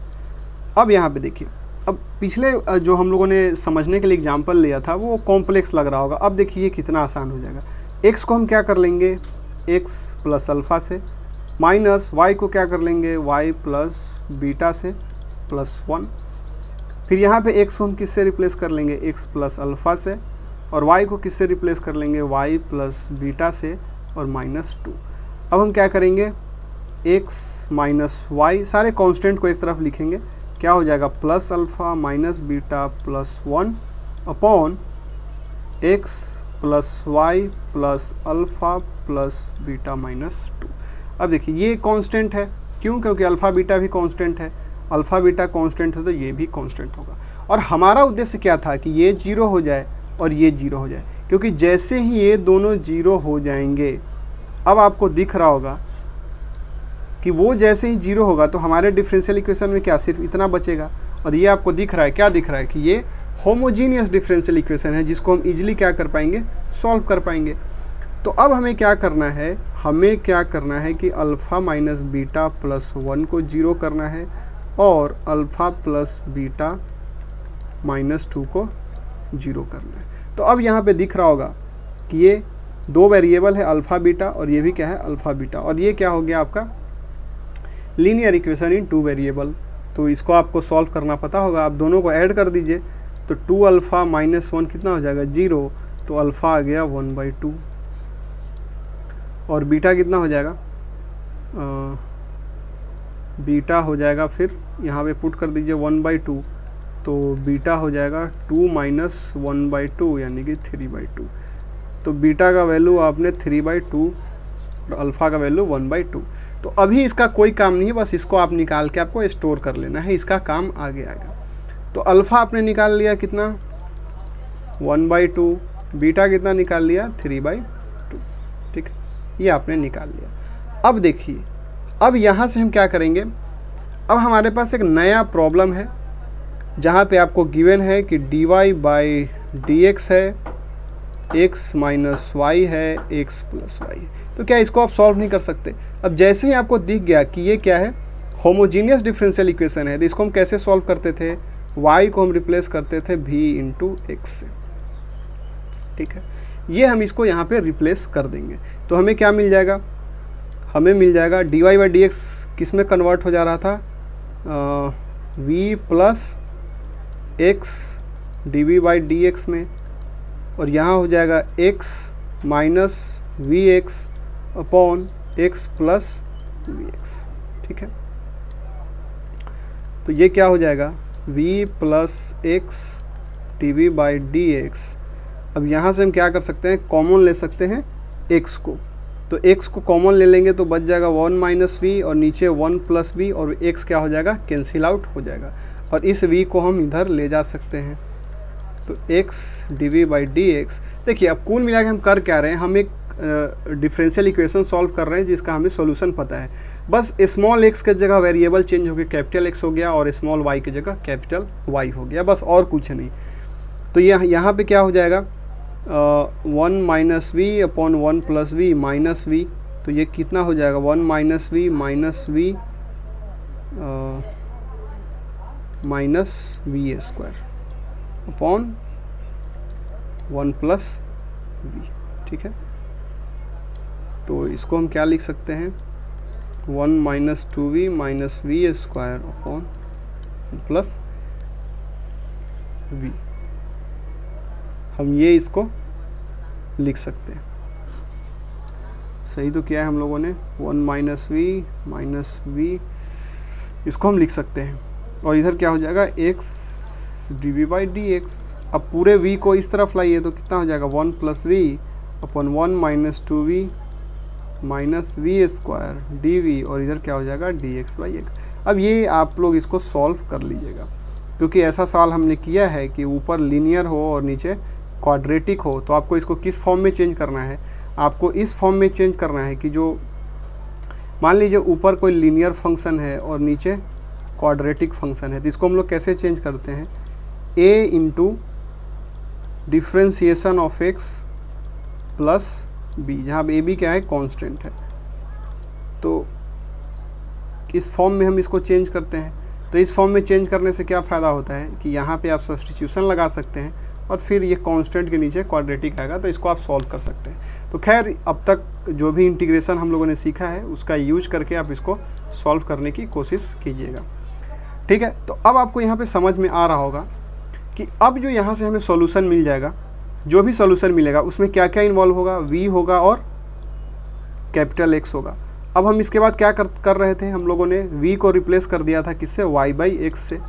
अब यहाँ पे देखिए, अब पिछले जो हम लोगों ने समझने के लिए एग्जांपल लिया था वो कॉम्प्लेक्स लग रहा होगा। अब देखिए ये कितना आसान हो जाएगा। x को हम क्या कर लेंगे, x प्लस अल्फ़ा से, माइनस y को क्या कर लेंगे, y प्लस बीटा से प्लस 1। फिर यहाँ पे x को हम किससे रिप्लेस कर लेंगे, x प्लस अल्फ़ा से, और y को किससे रिप्लेस कर लेंगे, y प्लस बीटा से और माइनस 2। अब हम क्या करेंगे, x माइनस वाई, सारे कांस्टेंट को एक तरफ लिखेंगे, क्या हो जाएगा, plus alpha minus beta plus 1 upon x plus y plus alpha plus beta minus 2। अब देखिए ये कांस्टेंट है, क्यों, क्योंकि अल्फ़ा बीटा भी कांस्टेंट है, अल्फ़ा बीटा कांस्टेंट है तो ये भी कांस्टेंट होगा। और हमारा उद्देश्य क्या था कि ये 0 हो जाए और ये 0 हो जाए, क्योंकि जैसे ही ये दोनों 0 हो जाएंगे, अब आपको दिख रहा होगा कि वो जैसे ही 0 होगा तो हमारे डिफरेंशियल इक्वेशन में क्या सिर्फ इतना बचेगा। और ये आपको दिख रहा है, क्या दिख रहा है कि ये होमोजीनियस डिफरेंशियल इक्वेशन है जिसको हम इजीली क्या कर पाएंगे, सॉल्व कर पाएंगे। तो अब हमें क्या करना है, हमें क्या करना है कि अल्फ़ा माइनस बीटा प्लस 1 को 0 करना है और अल्फ़ा प्लस बीटा माइनस 2 को 0 करना है। तो अब यहाँ पे दिख रहा होगा कि ये दो वेरिएबल है अल्फ़ा बीटा और ये भी क्या है, अल्फ़ा बीटा, और ये क्या हो गया आपका linear equation in two variable. तो इसको आपको सॉल्व करना पता होगा, आप दोनों को ऐड कर दीजिए तो 2 अल्फ़ा माइनस 1 कितना हो जाएगा, 0। तो अल्फ़ा आ गया 1/2 और बीटा कितना हो जाएगा, बीटा हो जाएगा, फिर यहाँ पे पुट कर दीजिए 1/2, तो बीटा हो जाएगा 2 माइनस 1/2 यानी कि 3/2। तो बीटा का वैल्यू आपने 3/2 और अल्फ़ा का वैल्यू 1/2। तो अभी इसका कोई काम नहीं है, बस इसको आप निकाल के आपको स्टोर कर लेना है, इसका काम आगे आएगा। तो अल्फ़ा आपने निकाल लिया कितना, 1/2, बीटा कितना निकाल लिया, 3/2। ठीक है, ये आपने निकाल लिया। अब देखिए, अब यहाँ से हम क्या करेंगे, अब हमारे पास एक नया प्रॉब्लम है जहाँ पे आपको गिवन है कि dy बाई डी एक्स है, x माइनस वाई है, x प्लस वाई है। तो क्या इसको आप सॉल्व नहीं कर सकते। अब जैसे ही आपको दिख गया कि ये क्या है, होमोजीनियस डिफरेंशियल इक्वेशन है तो इसको हम कैसे सॉल्व करते थे, y को हम रिप्लेस करते थे v इंटू एक्स से, ठीक है। ये हम इसको यहाँ पे रिप्लेस कर देंगे तो हमें क्या मिल जाएगा, हमें मिल जाएगा dy बाई डी एक्स किस में कन्वर्ट हो जा रहा था, v plus x d v by d x में, और यहाँ हो जाएगा x minus v x upon x plus v x, ठीक है। तो ये क्या हो जाएगा v plus x d v by d x. अब यहाँ से हम क्या कर सकते हैं, कॉमन ले सकते हैं x को, तो x को कॉमन ले लेंगे तो बच जाएगा 1 माइनस वी और नीचे 1 प्लस वी और x क्या हो जाएगा, कैंसिल आउट हो जाएगा, और इस v को हम इधर ले जा सकते हैं। तो x d v by d x, देखिए अब कुल मिला के हम कर क्या रहे हैं, हम एक डिफरेंशियल इक्वेशन सॉल्व कर रहे हैं जिसका हमें सॉल्यूशन पता है। बस स्मॉल x के जगह वेरिएबल चेंज होकर कैपिटल x हो गया और स्मॉल y की जगह कैपिटल y हो गया, बस और कुछ नहीं। तो यहाँ पे क्या हो जाएगा, 1 minus v upon 1 plus v minus v, तो ये कितना हो जाएगा 1 minus v minus v square upon 1 plus v, ठीक है। तो इसको हम क्या लिख सकते हैं, 1 minus 2v minus v square upon plus v, हम ये इसको लिख सकते हैं। सही तो किया है हम लोगों ने, 1 माइनस वी इसको हम लिख सकते हैं, और इधर क्या हो जाएगा x d v by d x. अब पूरे v को इस तरफ लाइए तो कितना हो जाएगा 1 plus v upon 1 minus 2v minus v square d v, और इधर क्या हो जाएगा डी एक्स बाई एक्स। अब ये आप लोग इसको सॉल्व कर लीजिएगा, क्योंकि ऐसा सवाल हमने किया है कि ऊपर लीनियर हो और नीचे क्वाड्रेटिक हो, तो आपको इसको किस फॉर्म में चेंज करना है, आपको इस फॉर्म में चेंज करना है कि जो मान लीजिए ऊपर कोई लीनियर फंक्शन है और नीचे क्वाड्रेटिक फंक्शन है, तो इसको हम लोग कैसे चेंज करते हैं, a into differentiation of x plus b, जहाँ पे a b क्या है, कांस्टेंट है। तो इस फॉर्म में हम इसको चेंज करते हैं। तो इस फॉर्म में चेंज करने से क्या फ़ायदा होता है कि यहाँ पे आप सब्स्टिट्यूशन लगा सकते हैं और फिर ये कांस्टेंट के नीचे क्वाड्रेटिक आएगा, तो इसको आप सॉल्व कर सकते हैं। तो खैर अब तक जो भी इंटीग्रेशन हम लोगों ने सीखा है उसका यूज करके आप इसको सॉल्व करने की कोशिश कीजिएगा, ठीक है। तो अब आपको यहाँ पे समझ में आ रहा होगा कि अब जो यहाँ से हमें सॉल्यूशन मिल जाएगा, जो भी सॉल्यूशन मिलेगा उसमें क्या क्या इन्वॉल्व होगा, v होगा और कैपिटल x होगा। अब हम इसके बाद क्या कर रहे थे, हम लोगों ने v को रिप्लेस कर दिया था किससे, y बाई एक्स से,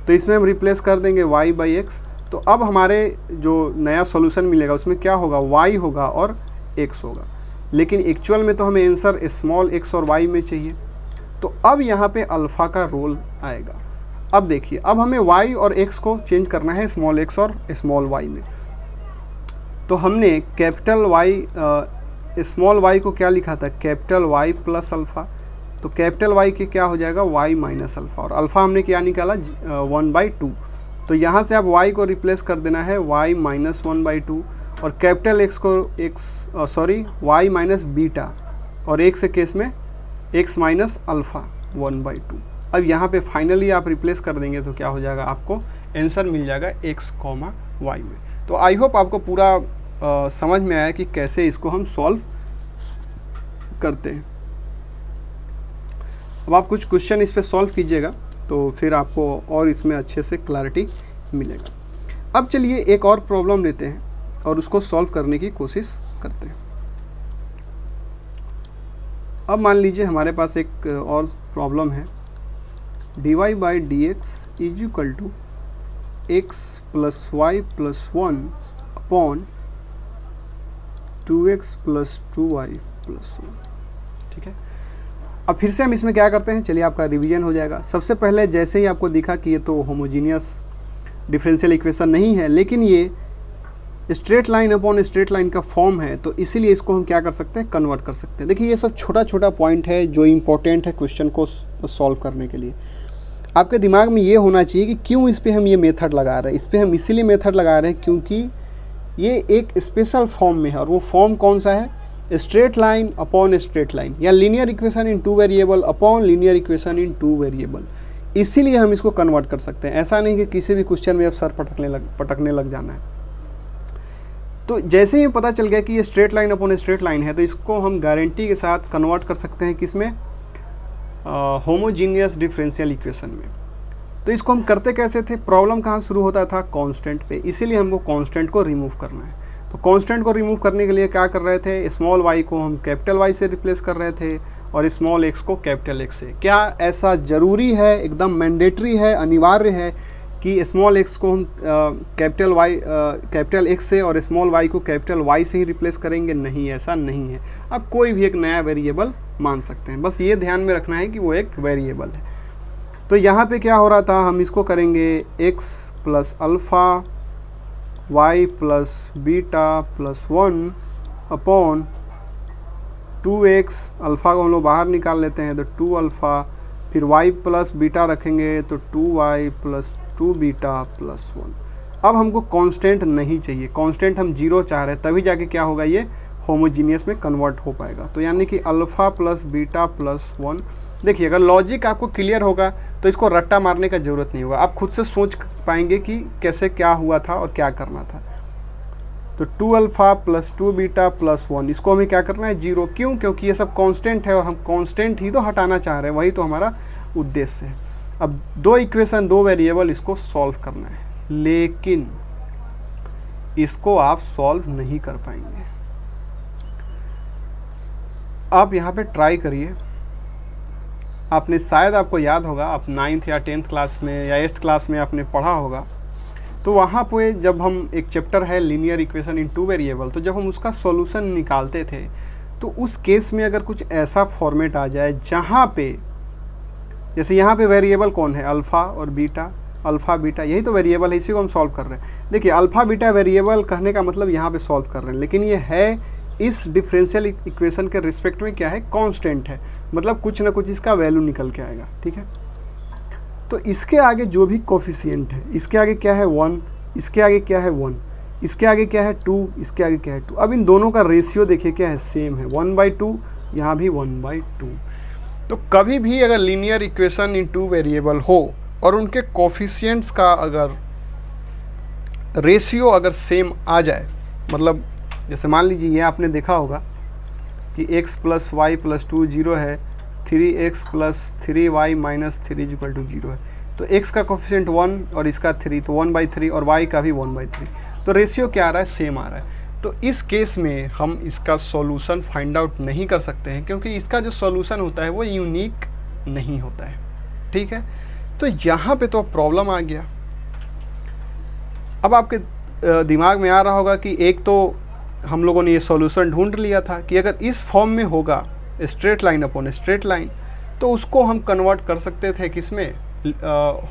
तो इसमें हम रिप्लेस कर देंगे y बाई एक्स। तो अब हमारे जो नया सॉल्यूशन मिलेगा उसमें क्या होगा, y होगा और x होगा, लेकिन एक्चुअल में तो हमें आंसर स्मॉल x और y में चाहिए। तो अब यहाँ पे अल्फ़ा का रोल आएगा। अब देखिए, अब हमें y और x को चेंज करना है स्मॉल x और स्मॉल y में। तो हमने कैपिटल y स्मॉल y को क्या लिखा था, कैपिटल y प्लस अल्फ़ा, तो कैपिटल Y के क्या हो जाएगा y माइनस अल्फ़ा, और अल्फ़ा हमने क्या निकाला 1/2। तो यहाँ से आप y को रिप्लेस कर देना है y माइनस 1/2, और कैपिटल x को y माइनस बीटा, और x केस में x माइनस अल्फ़ा 1/2। अब यहाँ पे फाइनली आप रिप्लेस कर देंगे तो क्या हो जाएगा, आपको आंसर मिल जाएगा x, y में। तो आई होप आपको पूरा समझ में आया कि कैसे इसको हम सॉल्व करते हैं। अब आप कुछ क्वेश्चन इस पे सॉल्व कीजिएगा तो फिर आपको और इसमें अच्छे से क्लैरिटी मिलेगा। अब चलिए एक और प्रॉब्लम लेते हैं और उसको सॉल्व करने की कोशिश करते हैं। अब मान लीजिए हमारे पास एक और प्रॉब्लम है, dy by d x is equal to x plus y plus 1 upon 2x plus 2y plus 1, ठीक है। अब फिर से हम इसमें क्या करते हैं, चलिए आपका रिवीजन हो जाएगा। सबसे पहले जैसे ही आपको दिखा कि ये तो होमोजीनियस डिफरेंशियल इक्वेशन नहीं है, लेकिन ये straight line upon straight line का फॉर्म है, तो इसीलिए इसको हम क्या कर सकते हैं, कन्वर्ट कर सकते हैं। देखिए ये सब छोटा छोटा पॉइंट है जो इम्पोर्टेंट है क्वेश्चन को सॉल्व करने के लिए। आपके दिमाग में ये होना चाहिए कि क्यों इस पर हम ये मेथड लगा रहे हैं। इस पर हम इसीलिए मेथड लगा रहे हैं क्योंकि ये एक स्पेशल फॉर्म में है, और वो फॉर्म कौन सा है, straight line upon straight line या linear equation in two variable upon linear equation in two variable, इसीलिए हम इसको कन्वर्ट कर सकते हैं। ऐसा नहीं कि किसी भी क्वेश्चन में अब सर पटकने लग जाना है। तो जैसे ही पता चल गया कि ये straight line upon straight line है, तो इसको हम गारंटी के साथ कन्वर्ट कर सकते हैं किसमें, होमोजीनियस डिफरेंशियल इक्वेशन में। तो इसको हम करते कैसे थे, प्रॉब्लम कहाँ शुरू होता था, कांस्टेंट पे, इसीलिए हमको कांस्टेंट को रिमूव करना है। तो कांस्टेंट को रिमूव करने के लिए क्या कर रहे थे, स्मॉल वाई को हम कैपिटल वाई से रिप्लेस कर रहे थे और स्मॉल एक्स को कैपिटल एक्स से। क्या ऐसा ज़रूरी है, एकदम मैंडेटरी है, अनिवार्य है कि स्मॉल एक्स को हम कैपिटल एक्स से और स्मॉल वाई को कैपिटल वाई से ही रिप्लेस करेंगे? नहीं, ऐसा नहीं है। आप कोई भी एक नया वेरिएबल मान सकते हैं, बस ये ध्यान में रखना है कि वो एक वेरिएबल है। तो यहाँ पे क्या हो रहा था, हम इसको करेंगे x plus alpha y plus beta plus 1 upon 2x, alpha को हम लोग बाहर निकाल लेते हैं तो 2 अल्फ़ा, फिर y प्लस बीटा रखेंगे तो 2y प्लस 2 बीटा प्लस 1। अब हमको कांस्टेंट नहीं चाहिए, कांस्टेंट हम 0 चाह रहे हैं, तभी जाके क्या होगा, ये होमोजीनियस में कन्वर्ट हो पाएगा। तो यानी कि अल्फ़ा प्लस बीटा प्लस 1। देखिए, अगर लॉजिक आपको क्लियर होगा तो इसको रट्टा मारने का ज़रूरत नहीं होगा, आप खुद से सोच पाएंगे कि कैसे क्या हुआ था और क्या करना था। तो 2 अल्फ़ा प्लस 2 बीटा प्लस 1, इसको हमें क्या करना है, 0। क्यों? क्योंकि ये सब कांस्टेंट है और हम कांस्टेंट ही तो हटाना चाह रहे हैं, वही तो हमारा उद्देश्य है। अब 2 इक्वेशन 2 वेरिएबल, इसको सॉल्व करना है, लेकिन इसको आप सॉल्व नहीं कर पाएंगे। आप यहाँ पे ट्राई करिए, आपने शायद, आपको याद होगा, आप 9th या 10th क्लास में या 8th क्लास में आपने पढ़ा होगा, तो वहाँ पे जब हम एक चैप्टर है linear equation in two variable, तो जब हम उसका सॉल्यूशन निकालते थे तो उस केस में अगर कुछ ऐसा फॉर्मेट आ जाए जहाँ पे, जैसे यहाँ पे वेरिएबल कौन है, अल्फ़ा और बीटा, अल्फ़ा बीटा, यही तो वेरिएबल है, इसी को हम सॉल्व कर रहे हैं। देखिए, अल्फ़ा बीटा वेरिएबल कहने का मतलब यहाँ पे सॉल्व कर रहे हैं, लेकिन ये है इस डिफरेंशियल इक्वेशन के रिस्पेक्ट में क्या है, कांस्टेंट है, मतलब कुछ ना कुछ इसका वैल्यू निकल के आएगा, ठीक है। तो इसके आगे जो भी कोफिशिएंट है, इसके आगे क्या है 1, इसके आगे क्या है 1, इसके आगे क्या है 2, इसके आगे क्या है 2। अब इन दोनों का रेशियो देखिए क्या है, सेम है, 1/2, यहाँ भी 1/2। तो कभी भी अगर linear equation in two variable हो और उनके कोफिशिएंट्स का अगर रेशियो अगर सेम आ जाए, मतलब जैसे मान लीजिए ये आपने देखा होगा कि x प्लस वाई प्लस 2 0 है, 3x प्लस 3y माइनस 3 = 0 है, तो x का कोफिशिएंट 1 और इसका 3, तो 1/3 और y का भी 1/3, तो रेशियो क्या आ रहा है, सेम आ रहा है। तो इस केस में हम इसका सॉल्यूशन फाइंड आउट नहीं कर सकते हैं, क्योंकि इसका जो सॉल्यूशन होता है वो यूनिक नहीं होता है, ठीक है। तो यहाँ पे तो प्रॉब्लम आ गया। अब आपके दिमाग में आ रहा होगा कि एक तो हम लोगों ने ये सॉल्यूशन ढूंढ लिया था कि अगर इस फॉर्म में होगा straight line upon straight line, तो उसको हम कन्वर्ट कर सकते थे किसमें,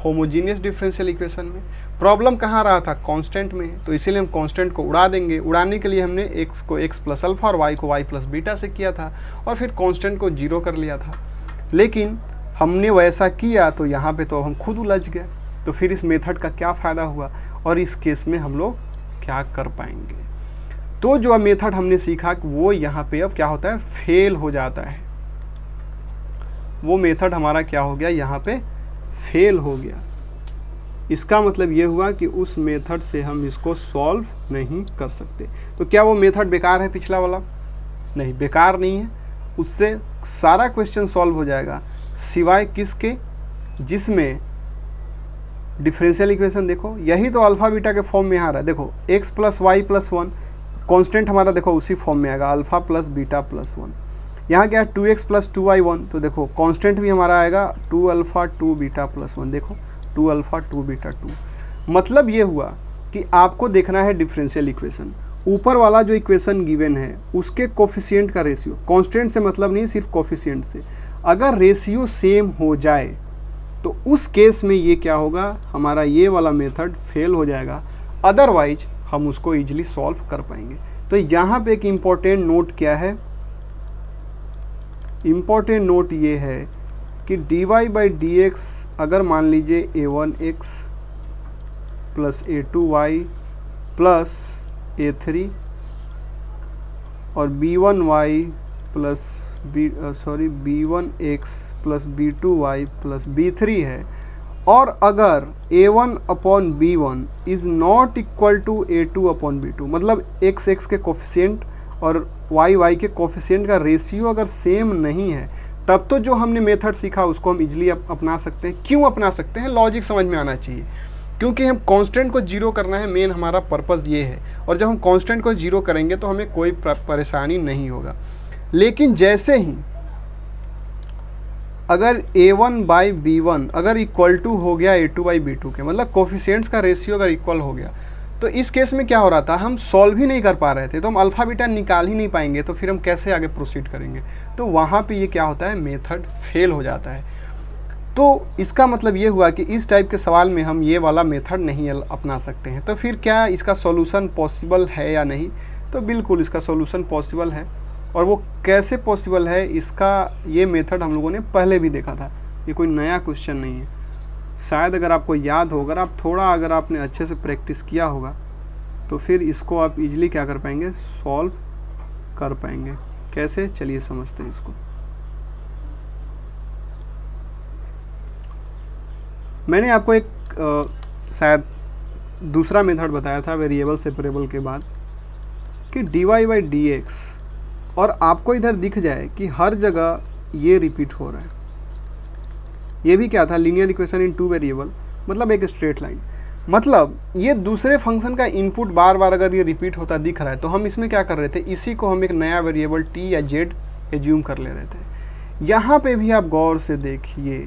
होमोजीनियस डिफरेंशियल इक्वेशन में। प्रॉब्लम कहाँ रहा था, कांस्टेंट में, तो इसीलिए हम कांस्टेंट को उड़ा देंगे। उड़ाने के लिए हमने x को x प्लस अल्फ़ा और y को y प्लस बीटा से किया था और फिर कांस्टेंट को 0 कर लिया था। लेकिन हमने वैसा किया तो यहाँ पे तो हम खुद उलझ गए। तो फिर इस मेथड का क्या फ़ायदा हुआ और इस केस में हम लोग क्या कर पाएंगे। तो जो मेथड हमने सीखा वो यहाँ पे अब क्या होता है, फेल हो जाता है। वो मेथड हमारा क्या हो गया, यहाँ पे फेल हो गया। इसका मतलब ये हुआ कि उस मेथड से हम इसको सॉल्व नहीं कर सकते। तो क्या वो मेथड बेकार है पिछला वाला? नहीं, बेकार नहीं है, उससे सारा क्वेश्चन सॉल्व हो जाएगा, सिवाय किसके, जिसमें डिफरेंशियल इक्वेशन देखो यही तो अल्फ़ा बीटा के फॉर्म में आ रहा है। देखो x plus y plus 1 constant हमारा देखो उसी फॉर्म में आएगा, अल्फ़ा प्लस बीटा प्लस 1। यहाँ क्या है 2x प्लस 2y 1, तो देखो कांस्टेंट भी हमारा आएगा 2 अल्फ़ा 2 बीटा प्लस 1। देखो 2 अल्फ़ा 2 बीटा 2। मतलब ये हुआ कि आपको देखना है डिफरेंशियल इक्वेशन, ऊपर वाला जो इक्वेशन गिवन है उसके कोफिशिएंट का रेशियो, कांस्टेंट से मतलब नहीं, सिर्फ कोफिशिएंट से। अगर रेशियो सेम हो जाए तो उस केस में ये क्या होगा, हमारा ये वाला मेथड फेल हो जाएगा, अदरवाइज हम उसको इजीली सॉल्व कर पाएंगे। तो यहाँ पे एक इम्पॉर्टेंट नोट क्या है, इम्पॉर्टेंट नोट ये है कि dy बाई dx अगर मान लीजिए a1x plus a2y plus a3 और b1y plus b1x plus b2y plus b3 है, और अगर a1 upon b1 is not equal to a2 upon b2, मतलब x के कोफिशिएंट और y के कोफिशिएंट का रेशियो अगर सेम नहीं है, तब तो जो हमने मेथड सीखा उसको हम इजीली अपना सकते हैं। क्यों अपना सकते हैं? लॉजिक समझ में आना चाहिए, क्योंकि हम कांस्टेंट को जीरो करना है, मेन हमारा पर्पस ये है। और जब हम कांस्टेंट को जीरो करेंगे तो हमें कोई परेशानी नहीं होगा। लेकिन जैसे ही अगर a1 बाई b1 अगर इक्वल टू हो गया a2 बाई b2 के, मतलब कोफिशिएंट्स का रेशियो अगर इक्वल हो गया, तो इस केस में क्या हो रहा था, हम सॉल्व ही नहीं कर पा रहे थे, तो हम अल्फ़ा बीटा निकाल ही नहीं पाएंगे, तो फिर हम कैसे आगे प्रोसीड करेंगे? तो वहाँ पे ये क्या होता है, मेथड फेल हो जाता है। तो इसका मतलब ये हुआ कि इस टाइप के सवाल में हम ये वाला मेथड नहीं अपना सकते हैं। तो फिर क्या इसका सॉल्यूशन पॉसिबल है या नहीं? तो बिल्कुल इसका सॉल्यूशन पॉसिबल है। और वो कैसे पॉसिबल है, इसका ये मेथड हम लोगों ने पहले भी देखा था, ये कोई नया क्वेश्चन नहीं है। शायद अगर आपको याद हो, अगर आपने अच्छे से प्रैक्टिस किया होगा, तो फिर इसको आप इजीली क्या कर पाएंगे, सॉल्व कर पाएंगे। कैसे, चलिए समझते हैं इसको। मैंने आपको एक शायद दूसरा मेथड बताया था वेरिएबल सेपरेबल के बाद, कि dy बाई डी एक्स, और आपको इधर दिख जाए कि हर जगह ये रिपीट हो रहा है। ये भी क्या था, linear equation in two variable, मतलब एक स्ट्रेट लाइन। मतलब ये दूसरे फंक्शन का इनपुट बार बार अगर ये रिपीट होता दिख रहा है, तो हम इसमें क्या कर रहे थे, इसी को हम एक नया वेरिएबल t या z एज्यूम कर ले रहे थे। यहाँ पे भी आप गौर से देखिए,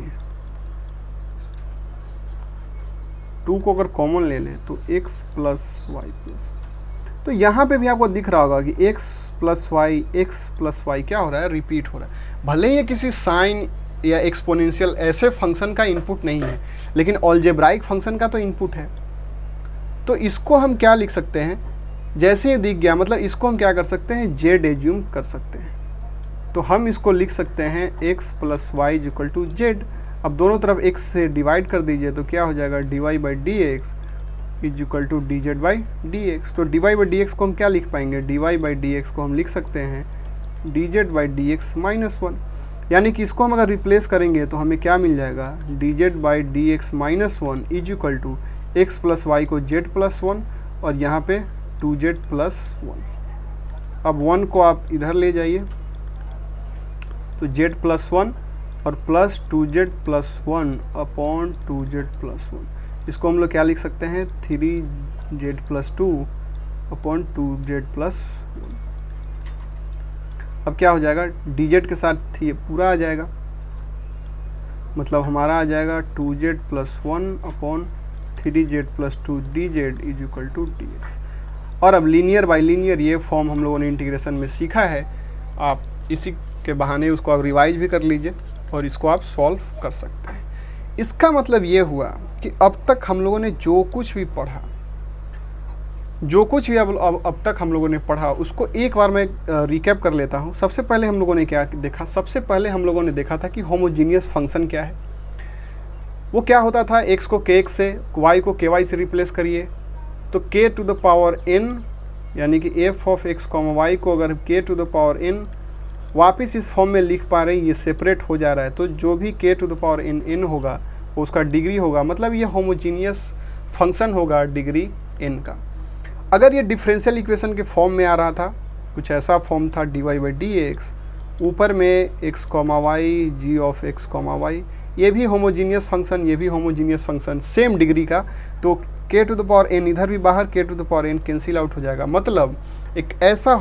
2 को अगर कॉमन ले लें तो x प्लस वाई प्लस, तो यहाँ पे भी आपको दिख रहा होगा कि x प्लस वाई क्या हो रहा है, रिपीट हो रहा है। भले ही ये किसी साइन या एक्सपोनेंशियल ऐसे फंक्शन का इनपुट नहीं है, लेकिन अलजेब्राइक फंक्शन का तो इनपुट है। तो इसको हम क्या लिख सकते हैं, जैसे ये दिख गया, मतलब इसको हम क्या कर सकते हैं, जेड एज्यूम कर सकते हैं। तो हम इसको लिख सकते हैं x plus y is equal to z. अब दोनों तरफ x से डिवाइड कर दीजिए, तो क्या हो जाएगा, dy by d x is equal to d z by d x. तो dy बाई डी एक्स को हम क्या लिख पाएंगे, dy बाई डी एक्स को हम लिख सकते हैं D z by d x minus 1। यानी कि इसको हम अगर रिप्लेस करेंगे तो हमें क्या मिल जाएगा, d z by d x minus 1 is equal to x plus y को जेड प्लस 1, और यहाँ पे 2z प्लस 1। अब 1 को आप इधर ले जाइए, तो z प्लस 1 और plus 2z plus 1 upon 2z plus 1। इसको हम लोग क्या लिख सकते हैं, 3z plus 2 upon 2z plus 1। अब क्या हो जाएगा, dz के साथ ये पूरा आ जाएगा, मतलब हमारा आ जाएगा 2z plus 1 upon 3z plus 2 dz is equal to dx। और अब लीनियर बाई लीनियर ये फॉर्म हम लोगों ने इंटीग्रेशन में सीखा है, आप इसी के बहाने उसको आप रिवाइज भी कर लीजिए और इसको आप सॉल्व कर सकते हैं। इसका मतलब ये हुआ कि अब तक हम लोगों ने जो कुछ भी पढ़ा, अब तक हम लोगों ने पढ़ा, उसको एक बार मैं रिकैप कर लेता हूँ। सबसे पहले हम लोगों ने क्या देखा, सबसे पहले हम लोगों ने देखा था कि होमोजीनियस फंक्शन क्या है। वो क्या होता था, x को kx से, y को ky से रिप्लेस करिए, तो k to the power n, यानी कि f ऑफ x, y को अगर k to the power n वापस इस फॉर्म में लिख पा रहे हैं, ये सेपरेट हो जा रहा है, तो जो भी k to the power n होगा वो उसका डिग्री होगा, मतलब ये होमोजीनियस फंक्शन होगा डिग्री n का। अगर ये डिफरेंशियल इक्वेशन के फॉर्म में आ रहा था, कुछ ऐसा फॉर्म था dy बाई डी एक्स, ऊपर में x, y, g of x, y, ये भी होमोजीनियस फंक्शन, ये भी होमोजीनियस फंक्शन सेम डिग्री का, तो k to the power n इधर भी बाहर, k to the power n cancel out हो जाएगा। मतलब एक ऐसा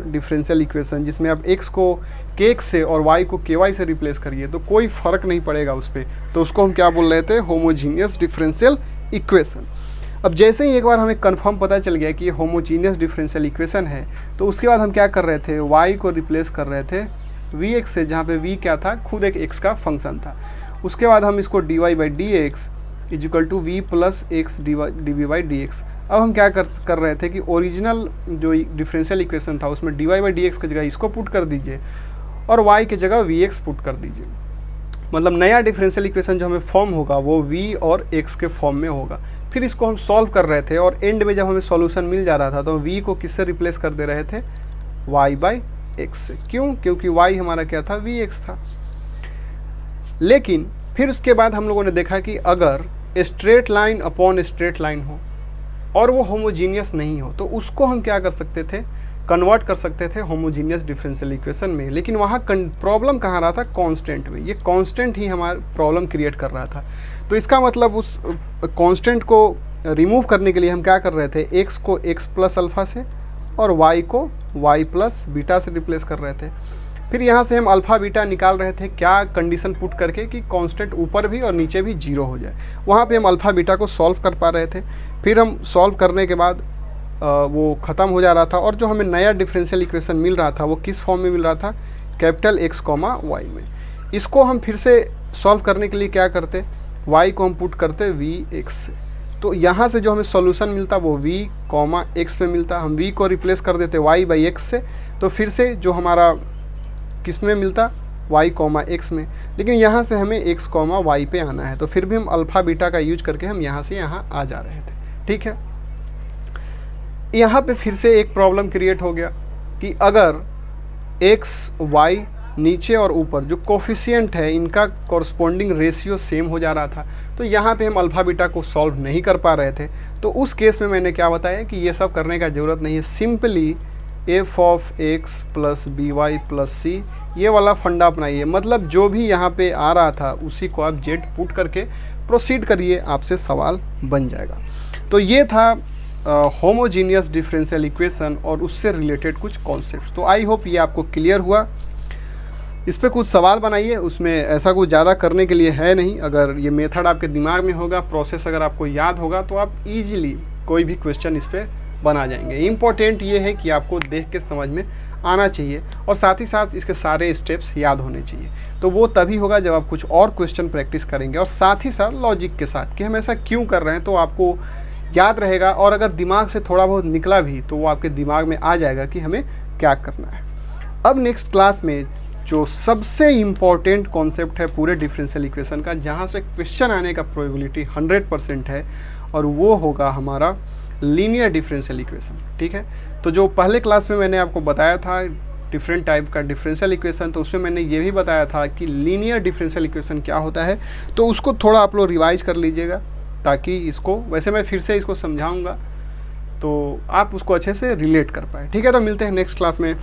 डिफरेंशियल इक्वेशन जिसमें आप x को kx से और y को ky से रिप्लेस करिए तो कोई फ़र्क नहीं पड़ेगा उस पर, तो उसको हम क्या बोल रहे थे, होमोजीनियस डिफरेंशियल इक्वेशन। अब जैसे ही एक बार हमें कंफर्म पता चल गया कि ये होमोजीनियस डिफरेंशियल इक्वेशन है, तो उसके बाद हम क्या कर रहे थे, y को रिप्लेस कर रहे थे vx से, जहाँ पे v क्या था, खुद एक x का फंक्शन था। उसके बाद हम इसको dy by d x is equal to v plus x d by d x. अब हम क्या कर रहे थे कि ओरिजिनल जो डिफरेंशियल इक्वेशन था उसमें dy बाई डी एक्स की जगह इसको पुट कर दीजिए और y की जगह vx पुट कर दीजिए। मतलब नया डिफरेंशियल इक्वेशन जो हमें फॉर्म होगा वो v और x के फॉर्म में होगा। फिर इसको हम सॉल्व कर रहे थे और एंड में जब हमें सॉल्यूशन मिल जा रहा था तो v को किससे रिप्लेस कर दे रहे थे, y बाई एक्स से। क्यों? क्योंकि y हमारा क्या था, vx था। लेकिन फिर उसके बाद हम लोगों ने देखा कि अगर straight line upon straight line हो और वो होमोजीनियस नहीं हो तो उसको हम क्या कर सकते थे, कन्वर्ट कर सकते थे होमोजीनियस डिफरेंशियल इक्वेशन में। लेकिन वहाँ प्रॉब्लम कहाँ रहा था, कांस्टेंट में। ये कांस्टेंट ही हमारा प्रॉब्लम क्रिएट कर रहा था। तो इसका मतलब उस कांस्टेंट को रिमूव करने के लिए हम क्या कर रहे थे, x को x प्लस अल्फ़ा से और y को y प्लस बीटा से रिप्लेस कर रहे थे। फिर यहाँ से हम अल्फ़ा बीटा निकाल रहे थे, क्या कंडीशन पुट करके कि कांस्टेंट ऊपर भी और नीचे भी जीरो हो जाए। वहाँ पे हम अल्फ़ा बीटा को सॉल्व कर पा रहे थे। फिर हम सॉल्व करने के बाद वो ख़त्म हो जा रहा था और जो हमें नया डिफरेंशियल इक्वेशन मिल रहा था वो किस फॉर्म में मिल रहा था, कैपिटल x कॉमा वाई में। इसको हम फिर से सॉल्व करने के लिए क्या करते, y को हम पुट करते vx से। तो यहाँ से जो हमें सॉल्यूशन मिलता वो v कॉमा x में मिलता। हम v को रिप्लेस कर देते y बाई x से, तो फिर से जो हमारा किस में मिलता, y कॉमा x में। लेकिन यहाँ से हमें x कॉमा y पे आना है, तो फिर भी हम अल्फ़ा बीटा का यूज करके हम यहाँ से यहाँ आ जा रहे थे। ठीक है, यहाँ पे फिर से एक प्रॉब्लम क्रिएट हो गया कि अगर x y नीचे और ऊपर जो कोफिशिएंट है इनका कॉरस्पॉन्डिंग रेशियो सेम हो जा रहा था, तो यहाँ पे हम अल्फ़ा बीटा को सॉल्व नहीं कर पा रहे थे। तो उस केस में मैंने क्या बताया कि ये सब करने का ज़रूरत नहीं है, simply f of x plus b y plus c ये वाला फंडा अपनाइए। मतलब जो भी यहाँ पे आ रहा था उसी को आप जेड पुट करके प्रोसीड करिए, आपसे सवाल बन जाएगा। तो ये था होमोजीनियस डिफरेंशियल इक्वेशन और उससे रिलेटेड कुछ कॉन्सेप्ट्स। तो आई होप ये आपको क्लियर हुआ। इस पे कुछ सवाल बनाइए, उसमें ऐसा कुछ ज़्यादा करने के लिए है नहीं। अगर ये मेथड आपके दिमाग में होगा, प्रोसेस अगर आपको याद होगा, तो आप इजीली कोई भी क्वेश्चन इस पर बना जाएंगे। इम्पॉर्टेंट ये है कि आपको देख के समझ में आना चाहिए और साथ ही साथ इसके सारे स्टेप्स याद होने चाहिए। तो वो तभी होगा जब आप कुछ और क्वेश्चन प्रैक्टिस करेंगे और साथ ही साथ लॉजिक के साथ कि हम ऐसा क्यों कर रहे हैं, तो आपको याद रहेगा। और अगर दिमाग से थोड़ा बहुत निकला भी तो वो आपके दिमाग में आ जाएगा कि हमें क्या करना है। अब नेक्स्ट क्लास में जो सबसे इम्पॉर्टेंट कॉन्सेप्ट है पूरे डिफरेंशियल इक्वेशन का, जहाँ से क्वेश्चन आने का प्रोबेबिलिटी 100% है, और वो होगा हमारा लीनियर डिफरेंशियल इक्वेशन। ठीक है, तो जो पहले क्लास में मैंने आपको बताया था डिफरेंट टाइप का डिफरेंशियल इक्वेशन, तो उसमें मैंने ये भी बताया था कि लीनियर डिफरेंशियल इक्वेशन क्या होता है। तो उसको थोड़ा आप लोग रिवाइज कर लीजिएगा, ताकि इसको, वैसे मैं फिर से इसको समझाऊंगा तो आप उसको अच्छे से रिलेट कर पाए। ठीक है, तो मिलते हैं नेक्स्ट क्लास में।